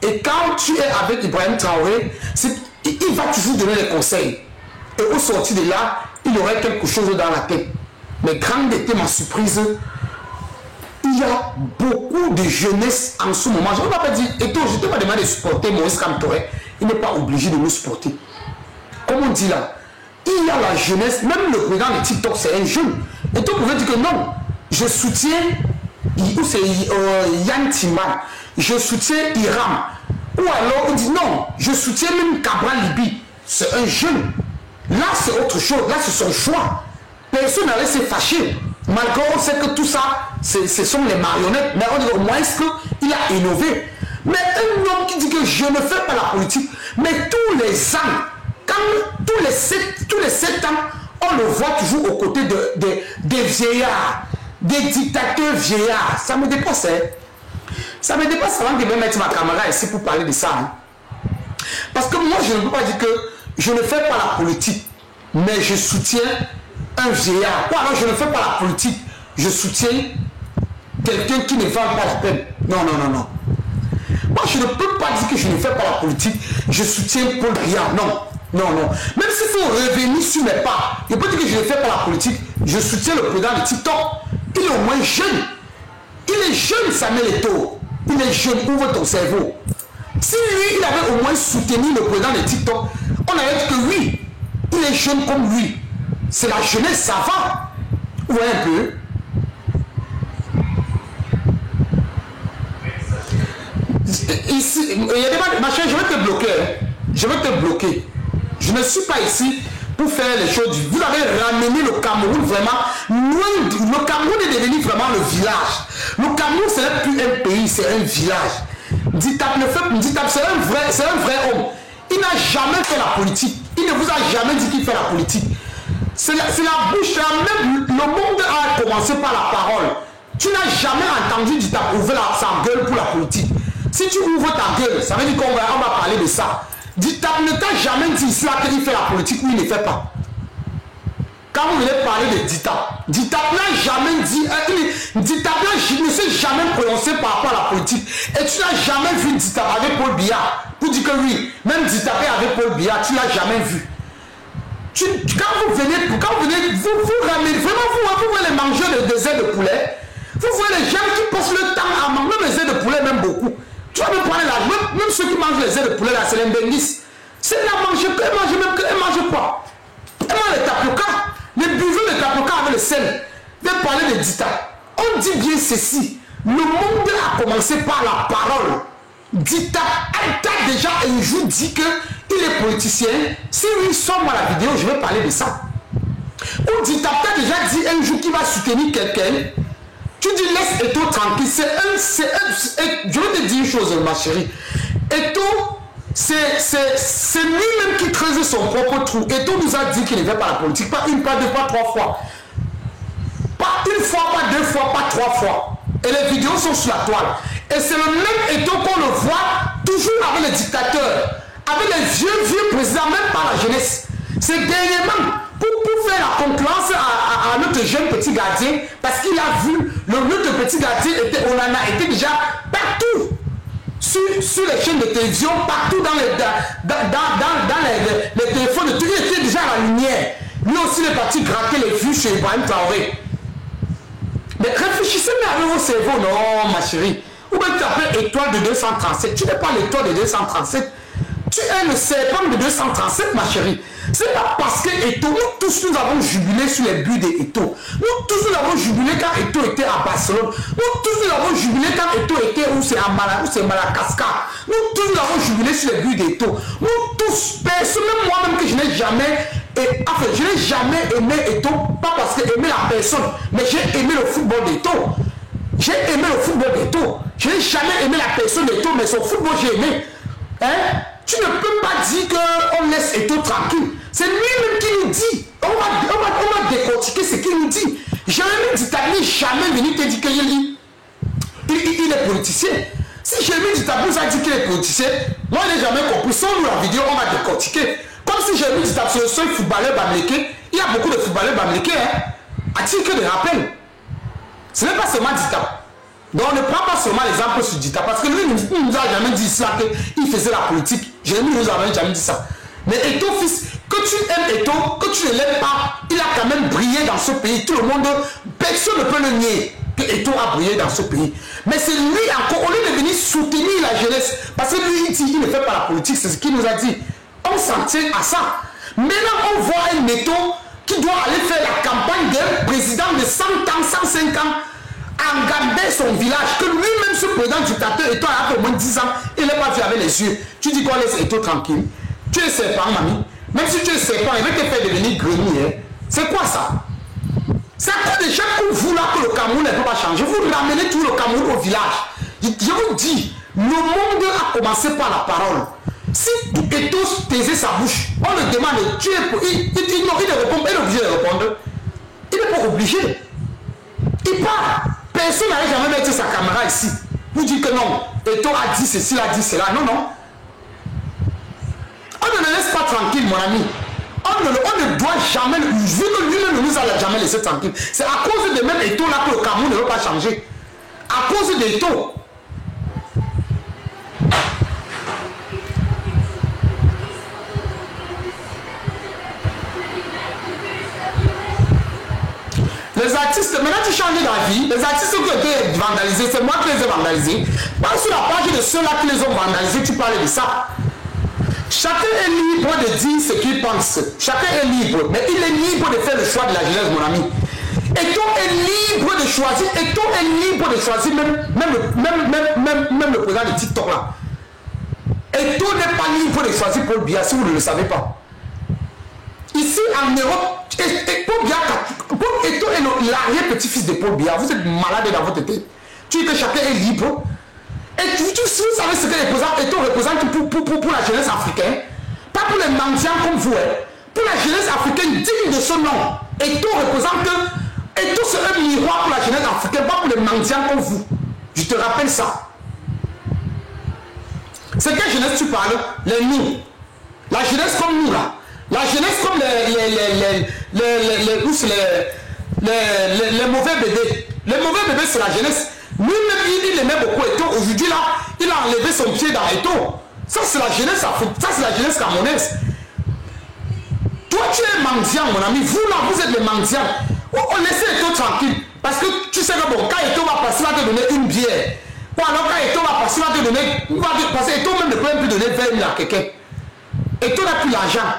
Et quand tu es avec Ibrahim Traoré, il va toujours donner les conseils. Et au sortir de là, il aurait quelque chose dans la tête. Mais grande était ma surprise. Il y a beaucoup de jeunesse en ce moment. Je ne vais pas dire, Eto'o, je ne t'ai pas demandé de supporter Moïse Kamtoré. Il n'est pas obligé de nous supporter. Comme on dit là, il y a la jeunesse, même le président de TikTok, c'est un jeune. Eto'o pouvait dire que non, je soutiens Yann Timan, je soutiens Iram. Ou alors on dit non, je soutiens même Cabral Libi. C'est un jeune. Là, c'est autre chose. Là, c'est son choix. Personne n'allait se fâcher. Malgré on sait que tout ça, ce sont les marionnettes. Mais on dit au moins qu'il a innové. Mais un homme qui dit que je ne fais pas la politique, mais tous les ans, quand tous les 7 ans, on le voit toujours aux côtés des vieillards, des dictateurs vieillards. Ça me dépasse. Hein? Ça me dépasse avant de me mettre ma caméra ici pour parler de ça. Hein? Parce que moi, je ne peux pas dire que je ne fais pas la politique, mais je soutiens un vieillard. Ou alors je ne fais pas la politique, je soutiens quelqu'un qui ne vend pas la peine. Non, non, non, non. Moi, je ne peux pas dire que je ne fais pas la politique, je soutiens Paul Biya. Non, non, non. Même s'il faut revenir sur mes pas, je peux dire que je ne fais pas la politique, je soutiens le président de TikTok. Il est au moins jeune. Il est jeune, Samuel Eto'o. Il est jeune, ouvre ton cerveau. Si lui, il avait au moins soutenu le président de TikTok, on avait dit que oui, il est jeune comme lui. C'est la jeunesse, ça va. Vous voyez un peu. Ici, il y a des machins, je vais te bloquer. Hein. Je vais te bloquer. Je ne suis pas ici pour faire les choses. Vous avez ramené le Cameroun vraiment loin. Le Cameroun est devenu vraiment le village. Le Cameroun, ce n'est plus un pays, c'est un village. Ditap, c'est un vrai homme. Il n'a jamais fait la politique. Il ne vous a jamais dit qu'il fait la politique. C'est la bouche là, même le monde a commencé par la parole. Tu n'as jamais entendu Ditap ouvrir sa gueule pour la politique. Si tu ouvres ta gueule, ça veut dire qu'on va parler de ça. Ditap ne t'a jamais dit ici là qu'il fait la politique ou il ne fait pas. Quand vous venez parler de Ditap, Ditap n'a jamais dit, Ditap ne s'est jamais prononcé par rapport à la politique. Et tu n'as jamais vu Ditap avec Paul Biya pour dire que oui, même Ditap avec Paul Biya, tu n'as jamais vu. Quand vous venez, vous ramenez, vraiment vous voyez les mangeurs des ailes de poulet, vous voyez les gens qui passent le temps à manger les ailes de poulet, même beaucoup. Tu vas me prendre là, même ceux qui mangent les ailes de poulet là, c'est l'indemnis. C'est la manger, elle mange même, elle mange quoi? Elle mange les tapioca, les buveurs de tapioca avec le sel. De parler de dita. On dit bien ceci. Le monde a commencé par la parole. Dita, elle t'a déjà un jour dit qu'il est politicien. Si lui sort moi la vidéo, je vais parler de ça. Ou Dita t'a déjà dit un jour qu'il va soutenir quelqu'un. Tu dis laisse Eto tranquille. Je vais te dire une chose, ma chérie. Eto, c'est lui-même qui creuse son propre trou. Eto nous a dit qu'il ne fait pas la politique. Pas une, pas deux, pas trois fois. Pas une fois, pas deux fois, pas trois fois. Et les vidéos sont sur la toile. Et c'est le même Eto qu'on le voit toujours avec les dictateurs, avec les vieux présidents, même pas la jeunesse. C'est dernièrement pour faire la concurrence à notre jeune petit gardien, parce qu'il a vu, notre petit gardien était déjà partout. Sur les chaînes de télévision, partout dans les téléphones de tout, il était déjà à la lumière. Lui aussi, il est parti gratter les vues chez Ibrahim Traoré. Mais réfléchissez mais avec vos cerveaux, non, ma chérie. Ou bien tu t'appelles étoile de 237. Tu n'es pas l'étoile de 237. Tu es le serpent de 237, ma chérie. C'est pas parce que Eto, nous tous nous avons jubilé sur les buts d'Eto. Nous tous nous avons jubilé quand Eto était à Barcelone. Nous tous nous avons jubilé quand Eto était où c'est à Madagascar. Nous tous nous avons jubilé sur les buts d'Eto. Nous tous, personne, même moi-même que je n'ai jamais, enfin, je n'ai jamais aimé Eto, pas parce que aimer la personne, mais j'ai aimé le football d'Eto. J'ai aimé le football d'Eto. Je n'ai jamais aimé la personne d'Eto, mais son football j'ai aimé. Hein? Tu ne peux pas dire qu'on laisse Eto tranquille. C'est lui-même qui nous dit. On va décortiquer ce qu'il nous dit. Jamais Ditabi jamais venu te dire qu'il est politicien. Si Jérémy Ditabi nous a dit qu'il est politicien, moi je n'ai jamais compris. Sans nous la vidéo, on va décortiquer. Comme si Jérémy Ditabi c'est le seul footballeur bamléké. Il y a beaucoup de footballeurs bamlékés. Hein? À titre de rappel. Ce n'est pas seulement Ditabi. Donc on ne prend pas seulement l'exemple sur Dita, parce que lui ne nous a jamais dit ça, qu'il faisait la politique. Jérémy nous a jamais dit ça. Mais Eto, fils, que tu aimes Eto, que tu ne l'aimes pas, il a quand même brillé dans ce pays. Tout le monde, personne ne peut le nier que Eto a brillé dans ce pays. Mais c'est lui encore, au lieu de venir soutenir la jeunesse, parce que lui il dit qu'il ne fait pas la politique, c'est ce qu'il nous a dit. On s'en tient à ça. Maintenant on voit un Eto qui doit aller faire la campagne d'un président de 100 ans, 105 ans, en garder son village, que lui-même ce président dictateur, et toi, il a fait au moins 10 ans, il n'est pas vu avec les yeux. Tu dis qu'on laisse Eto tranquille. Tu es serpent, mamie. Même si tu es serpent, il va te faire devenir grenier. Hein. C'est quoi ça? C'est à cause de chaque coup, vous là, que le Cameroun ne peut pas changer. Vous ramenez tout le Cameroun au village. Je vous dis, le monde a commencé par la parole. Si Eto taisait sa bouche, on le demande, tu es pour. Il ne répond pas, il est obligé de répondre. Il n'est pas obligé. Il parle. Personne n'avait jamais mettre sa caméra ici. Vous dites que non, Eto a dit ceci, il a dit cela. Non, non. On ne le laisse pas tranquille, mon ami. On ne doit jamais, vu que lui-même ne nous a jamais laissé tranquille. C'est à cause de même Eto là que le Cameroun ne veut pas changer. À cause d'Eto. Les artistes, maintenant tu changes d'avis, les artistes qui ont été vandalisés, c'est moi qui les ai vandalisés. Pas sur la page de ceux-là qui les ont vandalisés, tu parles de ça. Chacun est libre de dire ce qu'il pense. Chacun est libre, mais il est libre de faire le choix de la jeunesse, mon ami. Eto est libre de choisir, Eto est libre de choisir même le président de TikTok là. Eto n'est pas libre de choisir Paul Biya si vous ne le savez pas. Ici en Europe, Paul Biya, Eto est l'arrière-petit-fils de Paul Biya. Vous êtes malade dans votre tête. Tu dis que chacun est libre. Et si vous savez ce que Eto représente pour la jeunesse africaine, pas pour les mendiants comme vous, hein, pour la jeunesse africaine digne de son nom. Eto représente que Eto c'est un miroir pour la jeunesse africaine, pas pour les mendiants comme vous. Je te rappelle ça. C'est quelle jeunesse tu parles? Les nous. La jeunesse comme nous là. La jeunesse comme les mauvais bébés. Les mauvais bébés c'est la jeunesse. Lui-même il aimait beaucoup Eto. Aujourd'hui là, il a enlevé son pied dans Eto. Ça c'est la jeunesse africaine. Ça c'est la jeunesse camerounaise. Toi tu es mendiant mon ami. Vous là vous êtes les mendiants. On laisse Eto tranquille. Parce que tu sais que bon, quand Eto va passer, il va te donner une bière. alors quand Eto va passer, il va te donner, parce que Eto même ne peut même plus donner 20 000 à quelqu'un. Eto n'a plus l'argent.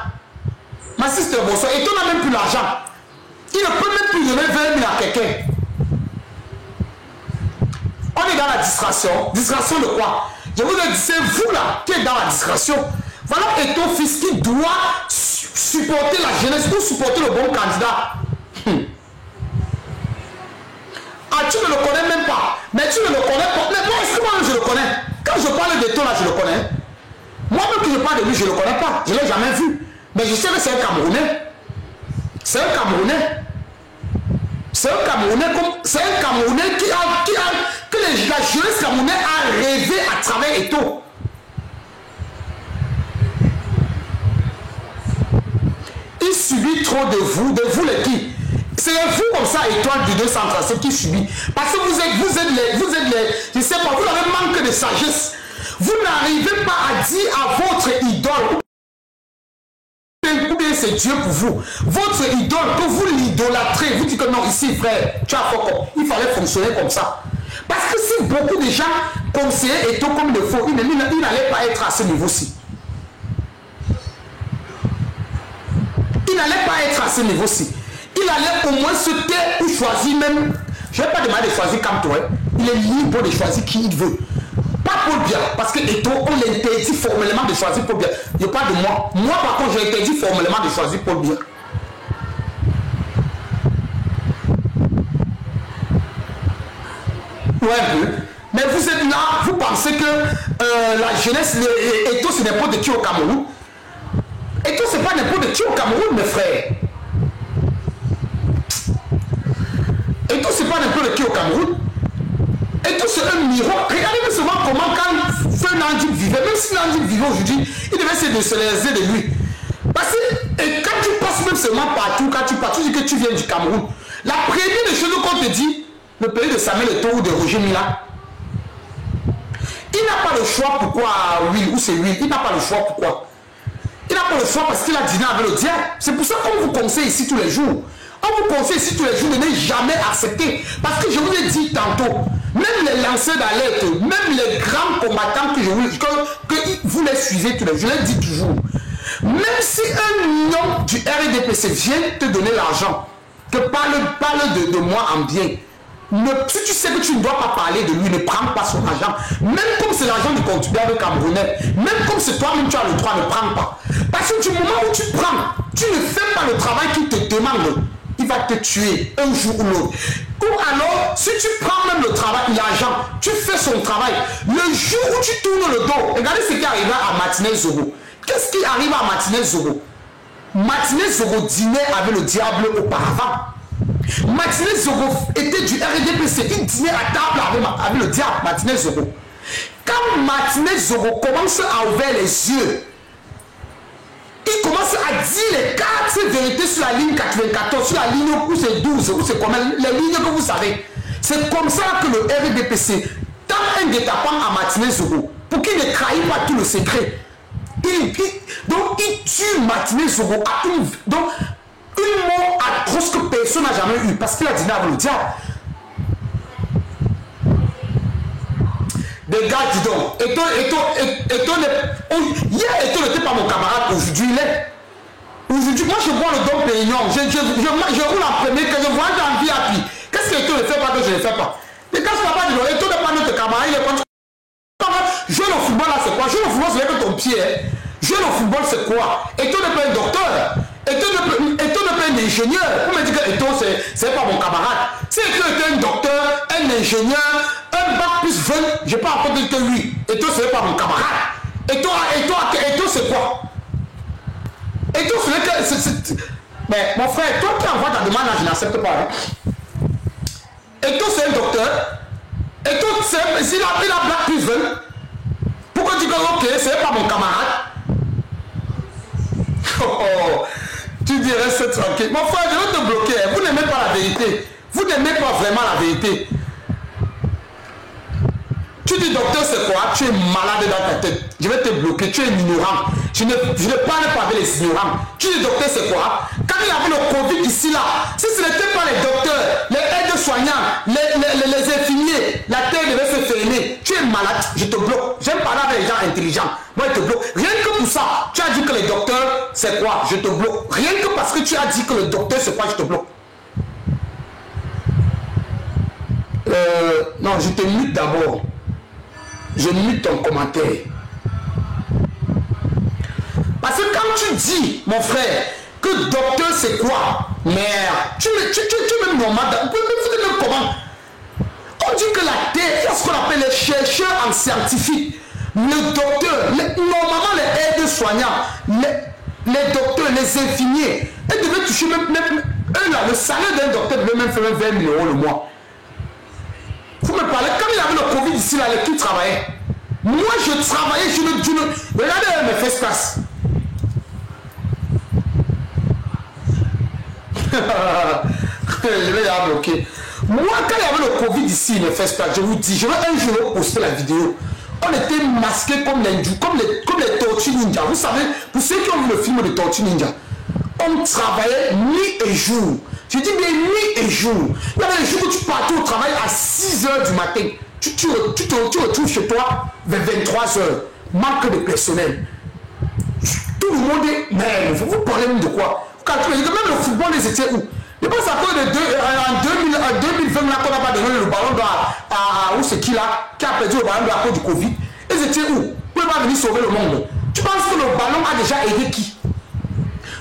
Ma sister, bonsoir, Eto n'a même plus l'argent. Il ne peut même plus donner 20 000 à quelqu'un. On est dans la distraction. Distraction de quoi? Je vous ai dit, c'est vous là qui êtes dans la distraction. Voilà Eto fils qui doit supporter la jeunesse ou supporter le bon candidat. Ah, tu ne le connais même pas. Mais tu ne le connais pas. Mais moi, est-ce que moi je le connais? Quand je parle d'Eto là, je le connais. Moi-même que je parle de lui, je ne le connais pas. Je ne l'ai jamais vu. Mais je sais que c'est un Camerounais. C'est un Camerounais. C'est un Camerounais que la jeunesse camerounaise a rêvé à travers Eto. Il subit trop de vous les qui? C'est vous comme ça, étoile du 237 qui subit. Parce que vous êtes les, je sais pas, vous avez manque de sagesse. Vous n'arrivez pas à dire à votre idole, ou bien c'est Dieu pour vous. Votre idole, que vous l'idolâtrez, vous dites que non, ici frère, tu as fort, il fallait fonctionner comme ça. Parce que si beaucoup de gens conseillaient Eto comme il le faut, il n'allait pas être à ce niveau-ci. Il n'allait pas être à ce niveau-ci. Il allait au moins se taire ou choisir même. Je ne vais pas demander de choisir comme toi. Il est libre de choisir qui il veut. Pas Paul Biya, parce que Eto, on l'interdit formellement de choisir Paul Biya. Il n'y a pas de moi. Moi, par contre, j'ai interdit formellement de choisir Paul Biya. Ouais, un peu. Mais vous êtes là, vous pensez que la jeunesse, Eto, c'est n'importe qui au Cameroun. Eto, c'est pas n'importe qui au Cameroun, mes frères. Eto, c'est pas n'importe qui au Cameroun. Eto, c'est un miroir. Regardez seulement comment quand Feu Nandib vivait, même si Nandib vivait aujourd'hui, il devait essayer de se léser de lui. Parce que quand tu passes même seulement partout, quand tu pars, tu dis que tu viens du Cameroun. La première des choses qu'on te dit, le pays de Samuel Eto'o ou de Roger Mila, il n'a pas le choix pourquoi Will ou c'est Will. Il n'a pas le choix pourquoi. Il n'a pas le choix parce qu'il a dîné avec le diable. C'est pour ça qu'on vous conseille ici tous les jours. On vous conseille ici tous les jours de ne jamais accepter. Parce que je vous ai dit tantôt, même les lanceurs d'alerte, même les grands combattants que vous les suivez tous les jours, je les dis toujours. Même si un homme du RDPC vient te donner l'argent, que parle de moi en bien, si tu sais que tu ne dois pas parler de lui, ne prends pas son argent. Même comme c'est l'argent du contribuable camerounais, même comme c'est toi-même tu as le droit, ne prends pas. Parce que du moment où tu prends, tu ne fais pas le travail qu'il te demande, il va te tuer un jour ou l'autre. Ou alors, si tu prends même le travail, l'argent, tu fais son travail. Le jour où tu tournes le dos, regardez ce qui arriva à Martinez Zogo. Qu'est-ce qui arrive à Martinez Zogo? Martinez Zogo dînait avec le diable auparavant. Martinez Zogo était du RDPC, il dînait à table avec le diable, Martinez Zogo. Quand Martinez Zogo commence à ouvrir les yeux, il commence à dire les 4 vérités sur la ligne 94, sur la ligne où c'est 12, où c'est comment, les lignes que vous savez. C'est comme ça que le RDPC tend un guet-apens à Martinez Zogo, pour qu'il ne trahisse pas tout le secret. Donc il tue Martinez Zogo à une mort atroce que personne n'a jamais eu parce qu'il a dîné avec le diable. Des gars, dis donc, Eto n'était pas mon camarade, aujourd'hui il est. Aujourd'hui, moi je vois le Dom Pérignon, je roule en premier, que je vois dans VIP. Qu'est-ce que Eto ne fait pas que je ne fais pas? Les gars, je ne pas dire, Eto n'est pas notre camarade, il est contre. Jouer au football là, c'est quoi? Jouer au football, c'est avec ton pied. Hein? Jouer au football, c'est quoi? Eto n'est pas un docteur. Eto n'est pas un ingénieur. Vous me dites que Eto, c'est pas mon camarade. Si Eto était un docteur, un ingénieur, un bac plus 20, je n'ai pas encore dit que lui. Eto, c'est pas mon camarade. Eto, c'est quoi? Eto, c'est que. Mais mon frère, toi qui envoies ta demande, je n'accepte pas. Hein? Eto, c'est un docteur. Eto, s'il a bac plus 20, pourquoi tu dis que ok, c'est pas mon camarade? Oh, tu dirais c'est tranquille. Mon frère, je vais te bloquer. Vous n'aimez pas la vérité. Vous n'aimez pas vraiment la vérité. Tu dis docteur c'est quoi? Tu es malade dans ta tête. Je vais te bloquer. Tu es ignorant. je ne parle pas avec les ignorants. Qui est docteur, c'est quoi? Quand il y avait le Covid ici, là, si ce n'était pas les docteurs, les aides-soignants, les infirmiers, la terre devait se fermer. Tu es malade, je te bloque. J'aime parler avec les gens intelligents. Moi, je te bloque. Rien que pour ça, tu as dit que les docteurs, c'est quoi? Je te bloque. Rien que parce que tu as dit que le docteur, c'est quoi? Je te bloque. Non, je te mute d'abord. Je mute ton commentaire. Parce que quand tu dis, mon frère, que docteur c'est quoi? Merde, tu es même normal. Comment? On dit que la terre, il y a ce qu'on appelle les chercheurs en scientifique. Le docteur, normalement les aides-soignants, les docteurs, les infirmiers, ils devaient toucher même eux là, le salaire d'un docteur devait même faire 20 000 € le mois. Vous me parlez, quand il y avait le Covid ici, là, qui travaillait. Moi, je travaillais, regardez mes fesses passe. Je vais la bloquer. Moi, quand il y avait le Covid ici, mes fesses passe, je vous dis, je vais un jour poster la vidéo. On était masqués comme les tortues ninja. Vous savez, pour ceux qui ont vu le film de Tortues Ninja, on travaillait nuit et jour. Je dis bien nuit et jour. Il y avait des jours où tu partais au travail à 6 h du matin. Tu te retrouves chez toi vers 23 h. Manque de personnel. Tout le monde est... Mais vous parlez même de quoi? Même le football, ils étaient où? Je pense à cause de en 2020, là, qu'on n'a pas donné le ballon à où c'est qui là, qui a perdu le ballon à cause du Covid. Ils étaient où? Vous ne pouvez pas venir sauver le monde. Tu penses que le ballon a déjà aidé qui?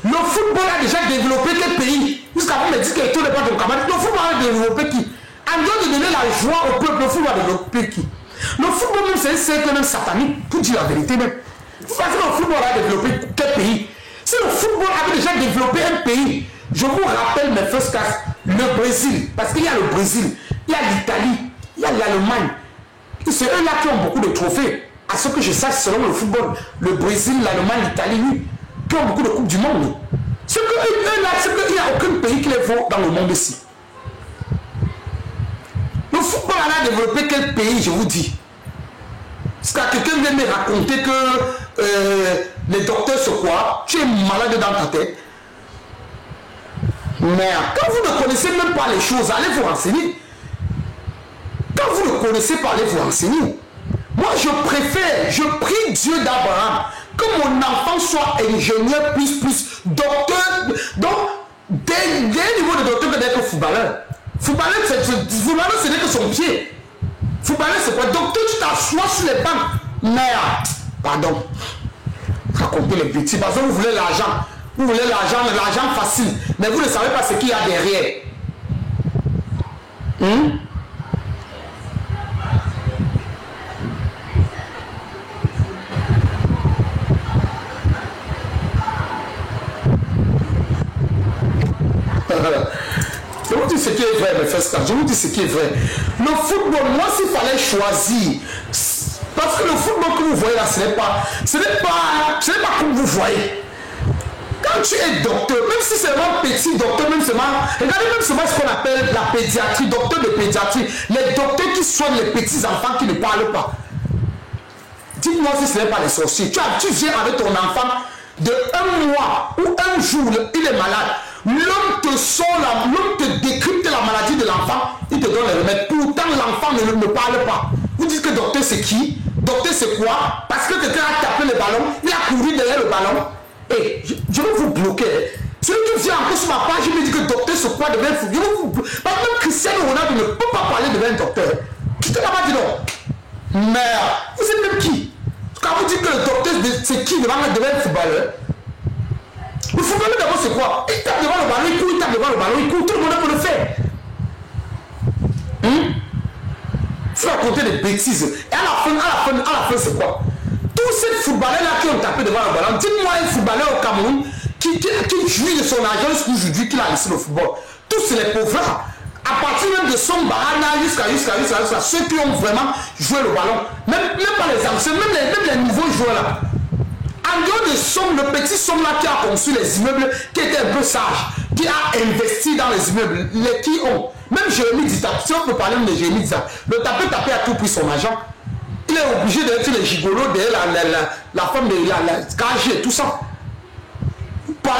Le football a déjà développé quel pays? Jusqu'à vous me dites que tout n'est pas de camarade. Le football a développé qui? En dehors de donner la joie au peuple, le football a développé qui? Le football même c'est un cercle même satanique, pour dire la vérité même. Vous pensez que le football a développé quel pays? Si le football avait déjà développé un pays, je vous rappelle mes first class, le Brésil, parce qu'il y a le Brésil, il y a l'Italie, il y a l'Allemagne. C'est eux-là qui ont beaucoup de trophées. À ce que je sache, selon le football, le Brésil, l'Allemagne, l'Italie, oui, qui ont beaucoup de coupes du monde. C'est que eux-là, c'est qu'il n'y a aucun pays qui les vaut dans le monde ici. Le football a développé quel pays, je vous dis? Parce que quelqu'un vient me raconter que les docteurs c'est quoi? Tu es malade dans ta tête. Mais quand vous ne connaissez même pas les choses, allez vous renseigner. Quand vous ne connaissez pas, allez vous renseigner. Moi, je préfère, je prie Dieu d'Abraham, que mon enfant soit ingénieur plus docteur. Donc, dès le niveau de docteur que d'être footballeur. Footballeur, ce n'est que son pied. Footballeur, c'est quoi? Docteur, tu t'assois sur les bancs. Merde. Pardon. Racontez les petits. Parce que vous voulez l'argent. Vous voulez l'argent facile. Mais vous ne savez pas ce qu'il y a derrière. Je vous dis ce qui est vrai, mes frères. Je vous dis ce qui est vrai. Le football, moi, s'il fallait choisir, parce que le football que vous voyez là, ce n'est pas comme vous voyez. Quand tu es docteur, même si c'est vraiment petit docteur, même seulement, regardez même seulement ce qu'on appelle la pédiatrie, docteur de pédiatrie, les docteurs qui soignent les petits enfants qui ne parlent pas. Dites-moi si ce n'est pas les sorciers. Tu viens avec ton enfant de 1 mois ou 1 jour, il est malade. L'homme te décrypte la maladie de l'enfant, il te donne les remèdes. Pourtant, l'enfant ne parle pas. Vous dites que docteur c'est qui? Docteur c'est quoi? Parce que quelqu'un a tapé le ballon, il a couru derrière le ballon. Et je vais vous bloquer. Celui qui vient encore sur ma page, il me dit que docteur c'est quoi devient fou. Je vais vous bloquer. Parce que même Cristiano Ronaldo ne peut pas parler devant un docteur. Tu te l'as pas dit non? Merde, vous êtes même qui? Quand vous dites que le docteur c'est qui devant un footballeur? Le footballeur d'abord c'est quoi? Il tape devant le ballon, il court, il tape devant le ballon, il court, tout le monde peut le faire. Il faut raconter des bêtises. Et à la fin c'est quoi? Tous ces footballeurs-là qui ont tapé devant le ballon, dites-moi un footballeur au Cameroun qui jouit de son argent jusqu'aujourd'hui qu'il a laissé le football. Tous les pauvres-là. À partir même de son barana jusqu'à ceux qui ont vraiment joué le ballon. Même pas les anciens, même les nouveaux joueurs là. En dehors de Somme, le petit Somme là qui a conçu les immeubles, qui était un peu sage, qui a investi dans les immeubles, les qui ont, même Jérémy Dita, si on peut parler de Jérémy Dita, le tapé a tout pris son argent. Il est obligé d'être le gigolo derrière la femme de la cage et tout ça. Par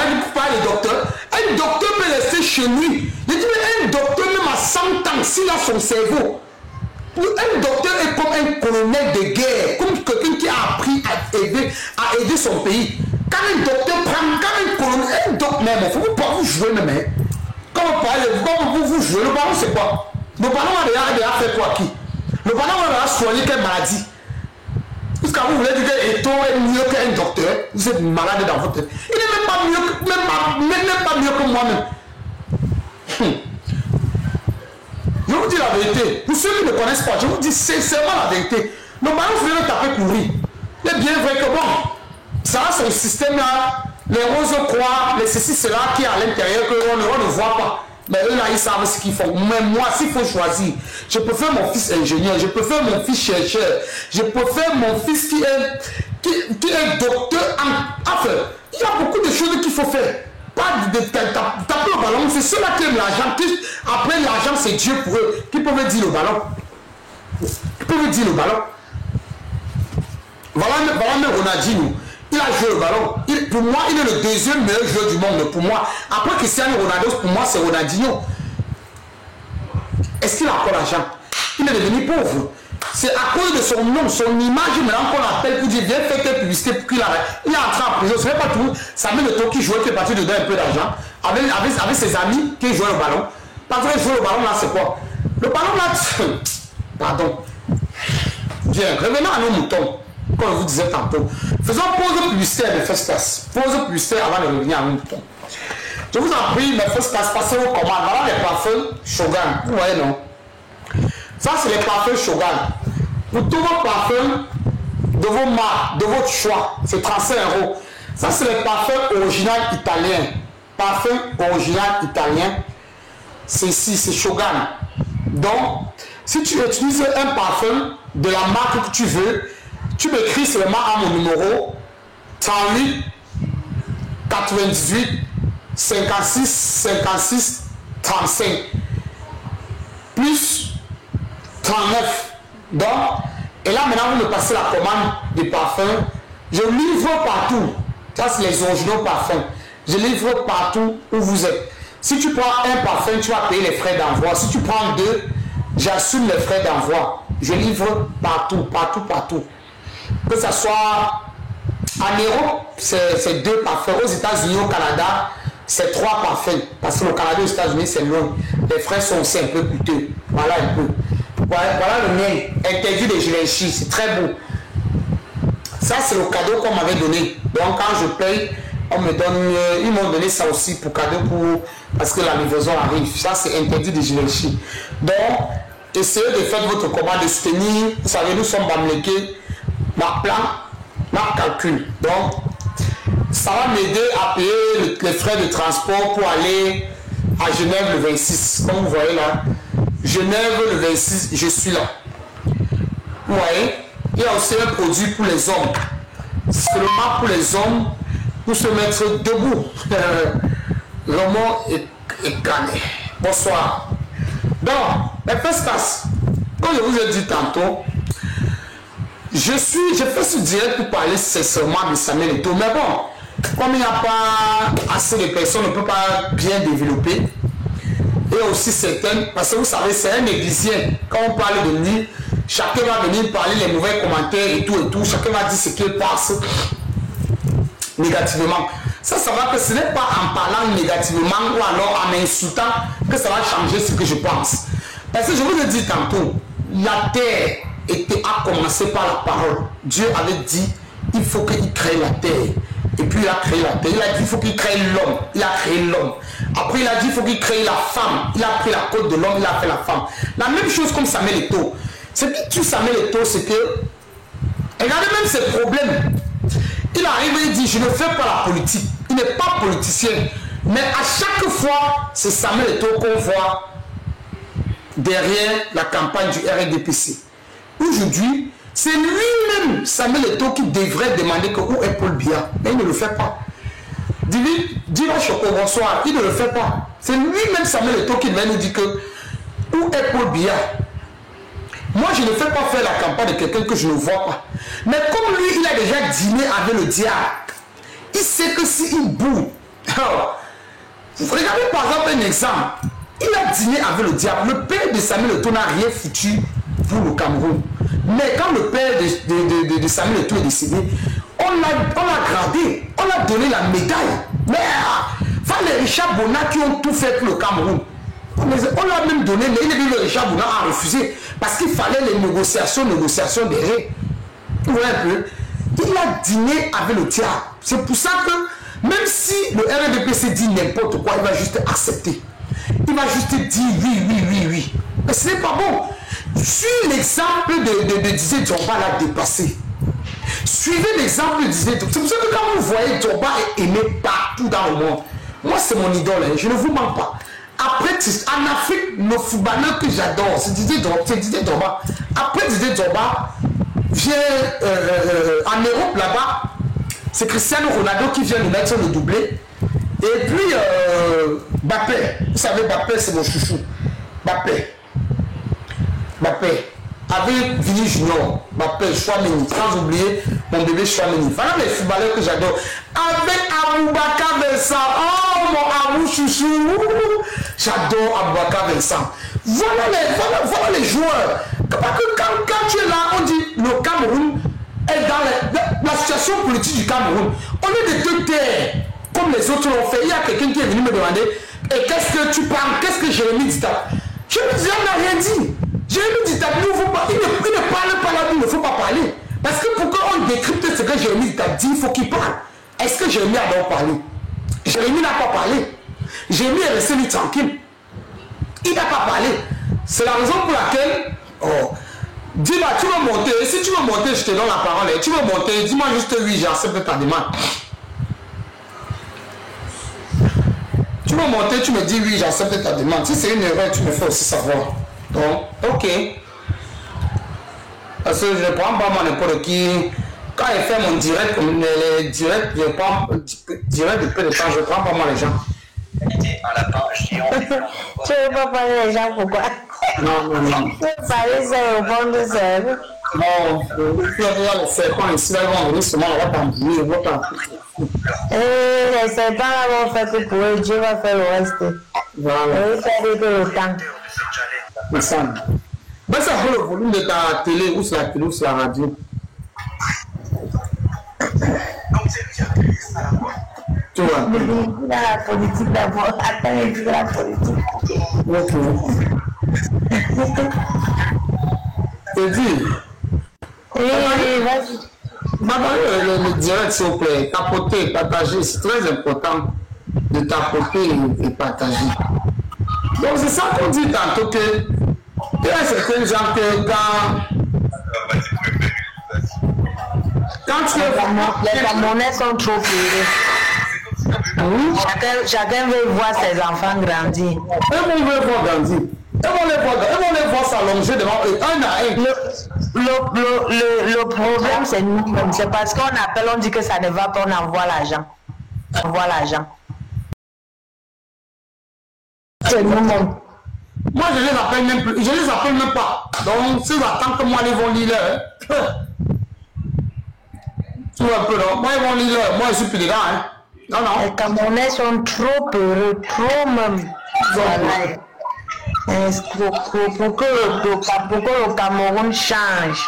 les docteurs. Un docteur peut rester chez lui. Je dis, mais un docteur, même à 100 ans, s'il a son cerveau, un docteur est comme un colonel de guerre, comme quelqu'un qui a appris à aider son pays. Quand un docteur prend, quand un colonel, un docteur, même, il ne faut pas vous jouer même. Hein. Quand vous jouez, le ballon c'est quoi? Le ballon a déjà fait quoi qui? Le ballon a déjà soigné quelle maladie? Jusqu'à vous voulez dire qu'Eto est mieux qu'un docteur, vous êtes malade dans votre tête. Il n'est même pas mieux que moi-même. Je vous dis la vérité. Pour ceux qui ne connaissent pas, je vous dis sincèrement la vérité. Le ballon, vous devez taper courir. Il est bien vrai que bon, ça a son système là, les roses croix, les ceci, cela qui est à l'intérieur, qu'on ne voit pas. Mais eux là, ils savent ce qu'ils font. Mais moi, s'il faut choisir, je peux faire mon fils ingénieur, je peux faire mon fils chercheur, je peux faire mon fils qui est docteur en affaires. Il y a beaucoup de choses qu'il faut faire. Pas de taper le ballon, c'est ceux-là qui aiment l'argent. Après l'argent, c'est Dieu pour eux. Qui peut me dire le ballon? Qui peut me dire le ballon? Voilà même Ronaldinho. Il a joué le ballon. Pour moi, il est le deuxième meilleur joueur du monde. Pour moi, après Cristiano Ronaldo, pour moi, c'est Ronaldinho. Est-ce qu'il a encore l'argent? Il est devenu pauvre. C'est à cause de son nom, son image, maintenant qu'on appelle pour dire viens faire quelle publicité pour qu'il arrête. Il est entré en prison. Ce n'est pas tout. Samuel Eto'o qui jouait, qui est parti de donner un peu d'argent avec ses amis qui jouaient le ballon. Parce qu'il joue le ballon là, c'est quoi? Le ballon là, pardon. Bien, revenons à nos moutons. Comme je vous disais tantôt, faisons pause publicitaire de First Class. Pause publicitaire avant de revenir à nos moutons. Je vous en prie, mes First Class, passez vos commandes. Voilà les parfums Shogun. Vous voyez, non? Ça, c'est les parfums Shogun. Pour tous vos parfums de vos marques, de votre choix, c'est 35 €. Ça, c'est les parfums original italiens. Parfum original italien. C'est ici, c'est Shogun. Donc, si tu utilises un parfum de la marque que tu veux, tu m'écris seulement à mon numéro 38 98 56 56 35 plus 39. Donc, et là maintenant vous me passez la commande des parfums. Je livre partout. Ça c'est les originaux parfums. Je livre partout où vous êtes. Si tu prends un parfum, tu vas payer les frais d'envoi. Si tu prends deux, j'assume les frais d'envoi. Je livre partout, partout, partout. Que ce soit en Europe, c'est 2 parfums. Aux États-Unis, au Canada, c'est 3 parfums. Parce que le Canada et les États-Unis, c'est loin. Les frais sont aussi un peu coûteux. Voilà un peu. Voilà le mien. Interdit de Givenchy. C'est très beau. Ça, c'est le cadeau qu'on m'avait donné. Donc, quand je paye, on me donne, ils m'ont donné ça aussi pour cadeau parce que la livraison arrive. Ça, c'est interdit de Givenchy. Donc, essayez de faire votre commande, de soutenir. Vous savez, nous sommes bamléqués. Ma plan, ma calcul. Donc, ça va m'aider à payer les frais de transport pour aller à Genève le 26. Comme vous voyez là, Genève le 26, je suis là. Vous voyez, il y a aussi un produit pour les hommes. Seulement pour les hommes, pour se mettre debout. Roman et Canet. Bonsoir. Donc, les First Class, comme je vous ai dit tantôt, je fais ce direct pour parler sincèrement de Samuel Eto'o. Mais bon, comme il n'y a pas assez de personnes, on ne peut pas bien développer. Et aussi certaines, parce que vous savez, c'est un négligé. Quand on parle de lui, chacun va venir parler les mauvais commentaires et tout. Chacun va dire ce qu'il pense négativement. Ça va que ce n'est pas en parlant négativement ou alors en insultant que ça va changer ce que je pense. Parce que je vous ai dit tantôt, la terre a commencé par la parole. Dieu avait dit, il faut qu'il crée la terre. Et puis il a créé la terre. Il a dit, il faut qu'il crée l'homme. Il a créé l'homme. Après il a dit, il faut qu'il crée la femme. Il a pris la côte de l'homme, il a fait la femme. La même chose comme Samuel Eto'o. Ce qui tue Samuel Eto'o, c'est que, regardez même ses problèmes. Il arrive et il dit, je ne fais pas la politique. Il n'est pas politicien. Mais à chaque fois, c'est Samuel Eto'o qu'on voit derrière la campagne du RDPC. Aujourd'hui, c'est lui-même, Samuel Eto'o, qui devrait demander que où est Paul Biya. Mais il ne le fait pas. Dis-moi Choco, bonsoir. Il ne le fait pas. C'est lui-même, Samuel Eto'o, qui devrait nous dire que où est Paul Biya. Moi, je ne fais pas faire la campagne de quelqu'un que je ne vois pas. Mais comme lui, il a déjà dîné avec le diable, il sait que s'il boue, regardez par exemple un exemple. Il a dîné avec le diable. Le père de Samuel Eto'o n'a rien foutu pour le Cameroun. Mais quand le père de Samuel Eto'o est décédé, on l'a gradé, on a donné la médaille. Mais les Richard Bona qui ont tout fait pour le Cameroun. On l'a même donné, mais il a dit que Richard Bona a refusé. Parce qu'il fallait les négociations derrière. Vous voyez un peu. Il a dîné avec le diable. C'est pour ça que même si le RDPC dit n'importe quoi, il va juste accepter. Il va juste dire oui. Mais ce n'est pas bon. Suivez l'exemple de Didier Drogba l'a dépassé. Suivez l'exemple de Didier Drogba. C'est pour ça que quand vous voyez Drogba est aimé partout dans le monde. Moi, c'est mon idole, hein. Je ne vous mens pas. Après, en Afrique, le footballeur que j'adore, c'est Didier Drogba. Après Didier Drogba, en Europe là-bas, c'est Cristiano Ronaldo qui vient nous mettre le doublé. Et puis, Mbappé. Vous savez, Mbappé, c'est mon chouchou. Mbappé. Avec Vini Junior, Mbappé, Chouameni, sans oublier mon bébé Chouameni. Voilà les footballeurs que j'adore. Avec Aboubakar Vincent. Oh, mon amour chouchou. J'adore Aboubakar Vincent. Voilà les joueurs. Parce que quand tu es là, on dit le Cameroun est dans la situation politique du Cameroun. On est de deux terres, comme les autres l'ont fait. Il y a quelqu'un qui est venu me demander et qu'est-ce que tu parles, qu'est-ce que Jérémy Dita. Jérémy Dita n'a rien dit. Jérémy Dita, il ne parle pas là, il ne faut pas parler. Parce que pour qu'on décrypte ce que Jérémy Dita dit, il faut qu'il parle. Est-ce que Jérémy a donc parlé? Jérémy n'a pas parlé. Jérémy est resté lui tranquille. Il n'a pas parlé. C'est la raison pour laquelle, dis-moi, tu veux monter. Si tu veux monter, je te donne la parole. Tu veux monter, dis-moi juste oui, j'accepte ta demande. Tu veux monter, tu me dis oui, j'accepte ta demande. Si c'est une erreur, tu me fais aussi savoir. Donc, ok. Parce que je ne prends pas moi n'importe qui. Quand il fait mon direct, comme les directs, je prends direct de peu de temps, je ne prends pas moi les gens. Tu veux pas parler les gens, pourquoi? Non. Tu veux parler seul, répondre seul. Non, il y a les serpents ici, là, ils vont venir seulement, on va t'embrouiller, ils vont t'embrouiller. Les serpents là vont faire que pour eux, Dieu va faire le reste. Voilà. Il fait le temps. Mais ça, c'est un peu le volume de ta télé, ou sur la télé, ou sur la radio. Tu vois? La politique d'abord, attends, il dit la politique. Ok. Je dis. Oui, vas-y. Le direct, s'il vous plaît, tapoter, partager, c'est très important de tapoter et partager. Donc, c'est ça qu'on dit tantôt que il y a certains gens que quand tu es les Camerounais sont trop heureux. Chacun veut voir ses enfants grandir. Ils veulent voir grandir. Ils vont les voir s'allonger devant eux, un à un. Le problème, c'est nous-mêmes. C'est parce qu'on appelle, on dit que ça ne va pas, on envoie l'argent. C'est nous-mêmes. Moi, je les appelle même plus. Je les appelle même pas. Donc, s'ils attendent que moi, ils vont lire leur. Tu vois un peu, non? Moi, ils vont lire leur. Moi, je suis plus dedans, hein. Non. Les Camerounais sont trop heureux, trop même. Voilà. Pour que le Cameroun change,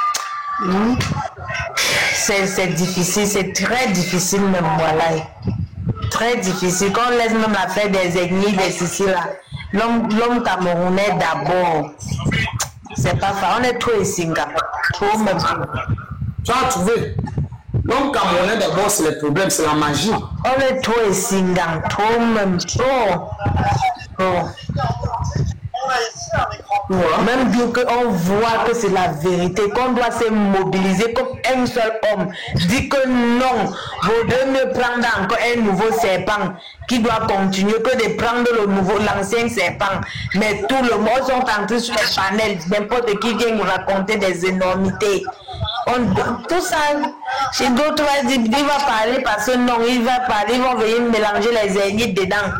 c'est difficile, c'est très difficile même, voilà. Très difficile. Quand on laisse même l'affaire des ennemis, des ceci là, l'homme camerounais d'abord, c'est pas ça. On est trop isinga, trop même. Tu as trouvé? L'homme camerounais d'abord, c'est le problème, c'est la magie. On est trop isinga, trop même, trop. Même bien qu'on voit que c'est la vérité, qu'on doit se mobiliser comme un seul homme, dit que non, vaudrait mieux prendre encore un nouveau serpent qui doit continuer que de prendre l'ancien serpent. Mais tout le monde sont entrés sur les panels, n'importe qui vient nous raconter des énormités. Tout ça, chez d'autres, il va parler parce que non, il va parler, ils vont venir mélanger les ennemis dedans.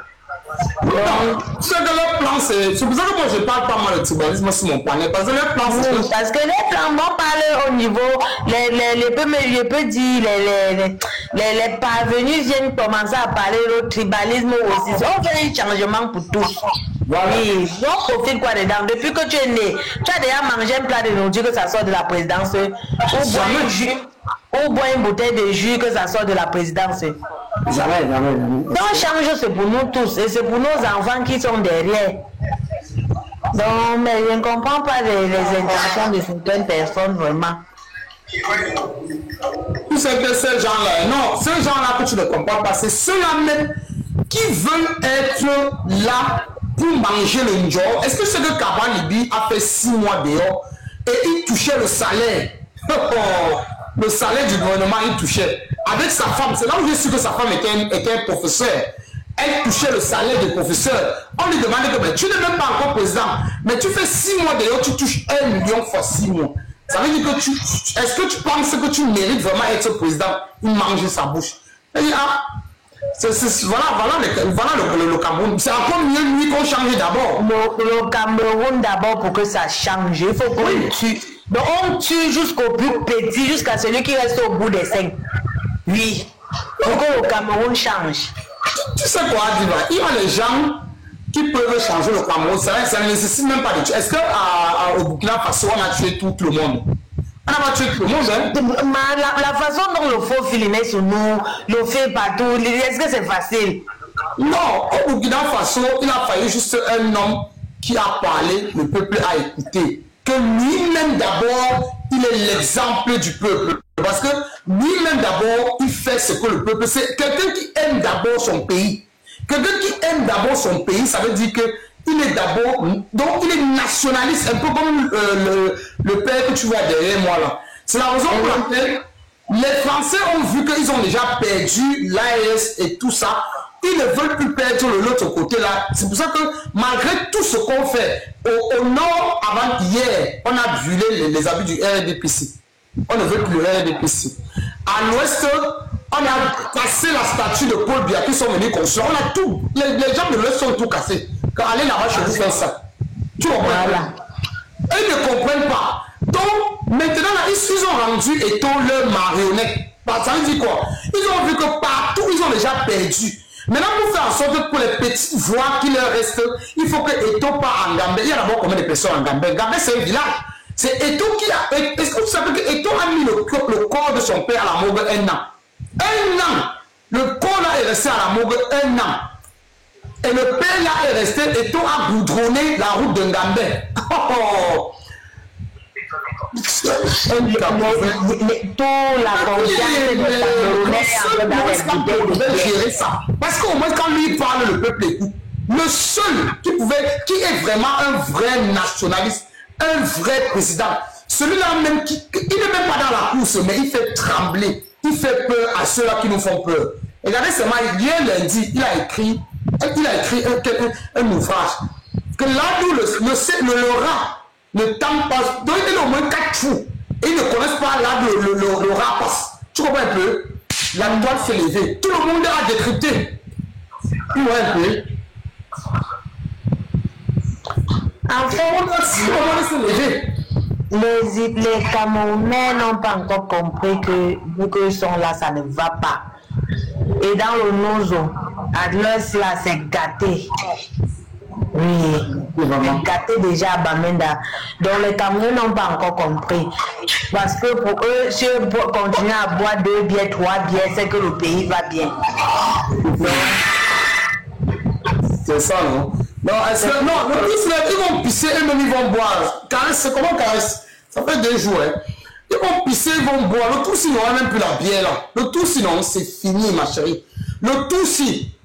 C'est que leur plan, c'est pour ça que moi je parle pas mal de tribalisme sur mon panel, parce que leur plan, c'est parce que les plans vont parler au niveau, les petits, les parvenus viennent commencer à parler de tribalisme aussi. On fait un changement pour tous. Oui, on profite quoi dedans. Depuis que tu es né, tu as déjà mangé un plat de nourriture que ça sort de la présidence, ou boire une bouteille de jus que ça sort de la présidence. Jamais. Donc, change, c'est pour nous tous et c'est pour nos enfants qui sont derrière. Donc, mais je ne comprends pas les intentions de certaines personnes vraiment. Tu sais que ces gens-là, non, ces gens-là que tu ne comprends pas, c'est ceux-là même qui veulent être là pour manger le njor. Est-ce que c'est que Kaba Libi a fait 6 mois dehors et il touchait le salaire? Le salaire du gouvernement, il touchait. Avec sa femme, c'est là où j'ai su que sa femme était un professeur. Elle touchait le salaire de professeur. On lui demandait que mais tu n'es même pas encore président, mais tu fais 6 mois dehors, tu touches 1 million fois 6 mois. Ça veut dire que est-ce que tu penses que tu mérites vraiment être président? Il mange sa bouche. Il dit, ah, voilà le Cameroun. C'est encore mieux lui qu'on change d'abord. Le Cameroun d'abord pour que ça change. Il faut qu'on tue. Donc on tue jusqu'au plus petit, jusqu'à celui qui reste au bout des 5. Oui. Pour que le Cameroun change. Tu sais quoi, Diva? Il y a les gens qui peuvent changer le Cameroun. Ça ne nécessite même pas de tuer. Est-ce qu'au Burkina Faso, on a tué tout le monde? On n'a pas tué tout le monde, hein? La façon dont le faux filmé sur nous, le fait partout, est-ce que c'est facile? Non, au Burkina Faso, il a fallu juste un homme qui a parlé, le peuple a écouté. Que lui-même d'abord, il est l'exemple du peuple. Parce que lui-même d'abord, il fait ce que le peuple... C'est quelqu'un qui aime d'abord son pays. Quelqu'un qui aime d'abord son pays, ça veut dire que il est d'abord... Donc il est nationaliste, un peu comme le père que tu vois derrière moi là. C'est la raison pour laquelle les Français ont vu qu'ils ont déjà perdu l'AES et tout ça. Ils ne veulent plus perdre de l'autre côté là. C'est pour ça que malgré tout ce qu'on fait, au nord, avant hier, on a brûlé les habits du RDPC. On ne veut plus le RDPC. À l'ouest, on a cassé la statue de Paul Biya qui sont venus construire. On a tout. Les gens de l'ouest sont tout cassés. Quand allez là-bas, je vous fais ça. Tu comprends? Voilà. Ils ne comprennent pas. Donc, maintenant, là, ils ont rendu Eto leur marionnette. Ça veut dire quoi? Ils ont vu que partout, ils ont déjà perdu. Maintenant, pour faire en sorte que pour les petites voix qui leur restent, il faut que Eto part en Gambie. Il y a d'abord combien de personnes en Gambie? Gambie, c'est un village. C'est Eto qui a... Est-ce que vous savez que Eto a mis le corps de son père à la morgue 1 an? 1 an! Le corps là est resté à la morgue 1 an. Et le père là est resté, Eto a goudronné la route de Gambie. Oh. Gérer ça. Parce qu'au moins quand lui parle, le peuple écoute. Le seul qui est vraiment un vrai nationaliste, un vrai président, celui-là même qui il n'est même pas dans la course, mais il fait trembler, il fait peur à ceux-là qui nous font peur. Regardez seulement, hier lundi, il a écrit un ouvrage que là où le rat ne tente pas, donc il est au moins 4 fous et ils ne connaissent pas là où le rat passe. Tu comprends un peu? La toile s'est levée, tout le monde a décrypté. Tu vois un peu? En fait, les Camerounais n'ont pas encore compris que vu qu'ils sont là, ça ne va pas. Et dans le Nozo, Adler, là, c'est gâté. Oui, c'est gâté déjà à Bamenda. Donc les Camerounais n'ont pas encore compris. Parce que pour eux, si eux continuent à boire 2 bières, 3 bières, c'est que le pays va bien. C'est ça, non? Non, ils vont pisser, eux-mêmes ils vont boire. C'est comment caresse? Ça fait 2 jours, hein? Ils vont pisser, ils vont boire. Le tout si, il n'y aura même plus la bière là. Le tout sinon, c'est fini, ma chérie. Le tout si,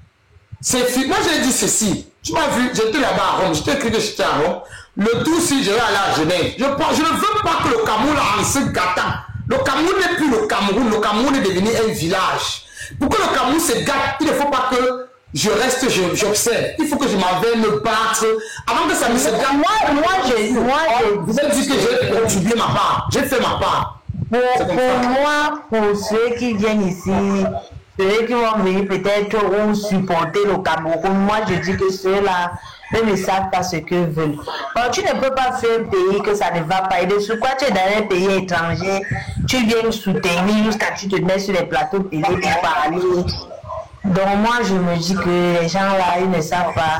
c'est fini. Moi, j'ai dit ceci. Tu m'as vu, j'étais là-bas à Rome. Je t'ai écrit que j'étais à Rome. Le tout si, je vais aller à Genève. Je ne veux pas que le Cameroun, en se gâtant. Le Cameroun n'est plus le Cameroun. Le Cameroun est devenu un village. Pour que le Cameroun se gâte, il ne faut pas que je reste, j'observe. Il faut que je m'en vais me battre avant que ça me se gâte. Vous avez dit que j'ai contribué ma part. J'ai fait ma part. Pour moi, pour ceux qui viennent ici, ceux qui vont venir peut-être ou supporter le Cameroun, moi je dis que ceux-là, eux ne savent pas ce qu'ils veulent. Bon, tu ne peux pas faire un pays que ça ne va pas. Et de ce quoi tu es dans un pays étranger, tu viens soutenir jusqu'à tu te mets sur les plateaux télé pour parler. Donc moi je me dis que les gens là, ils ne savent pas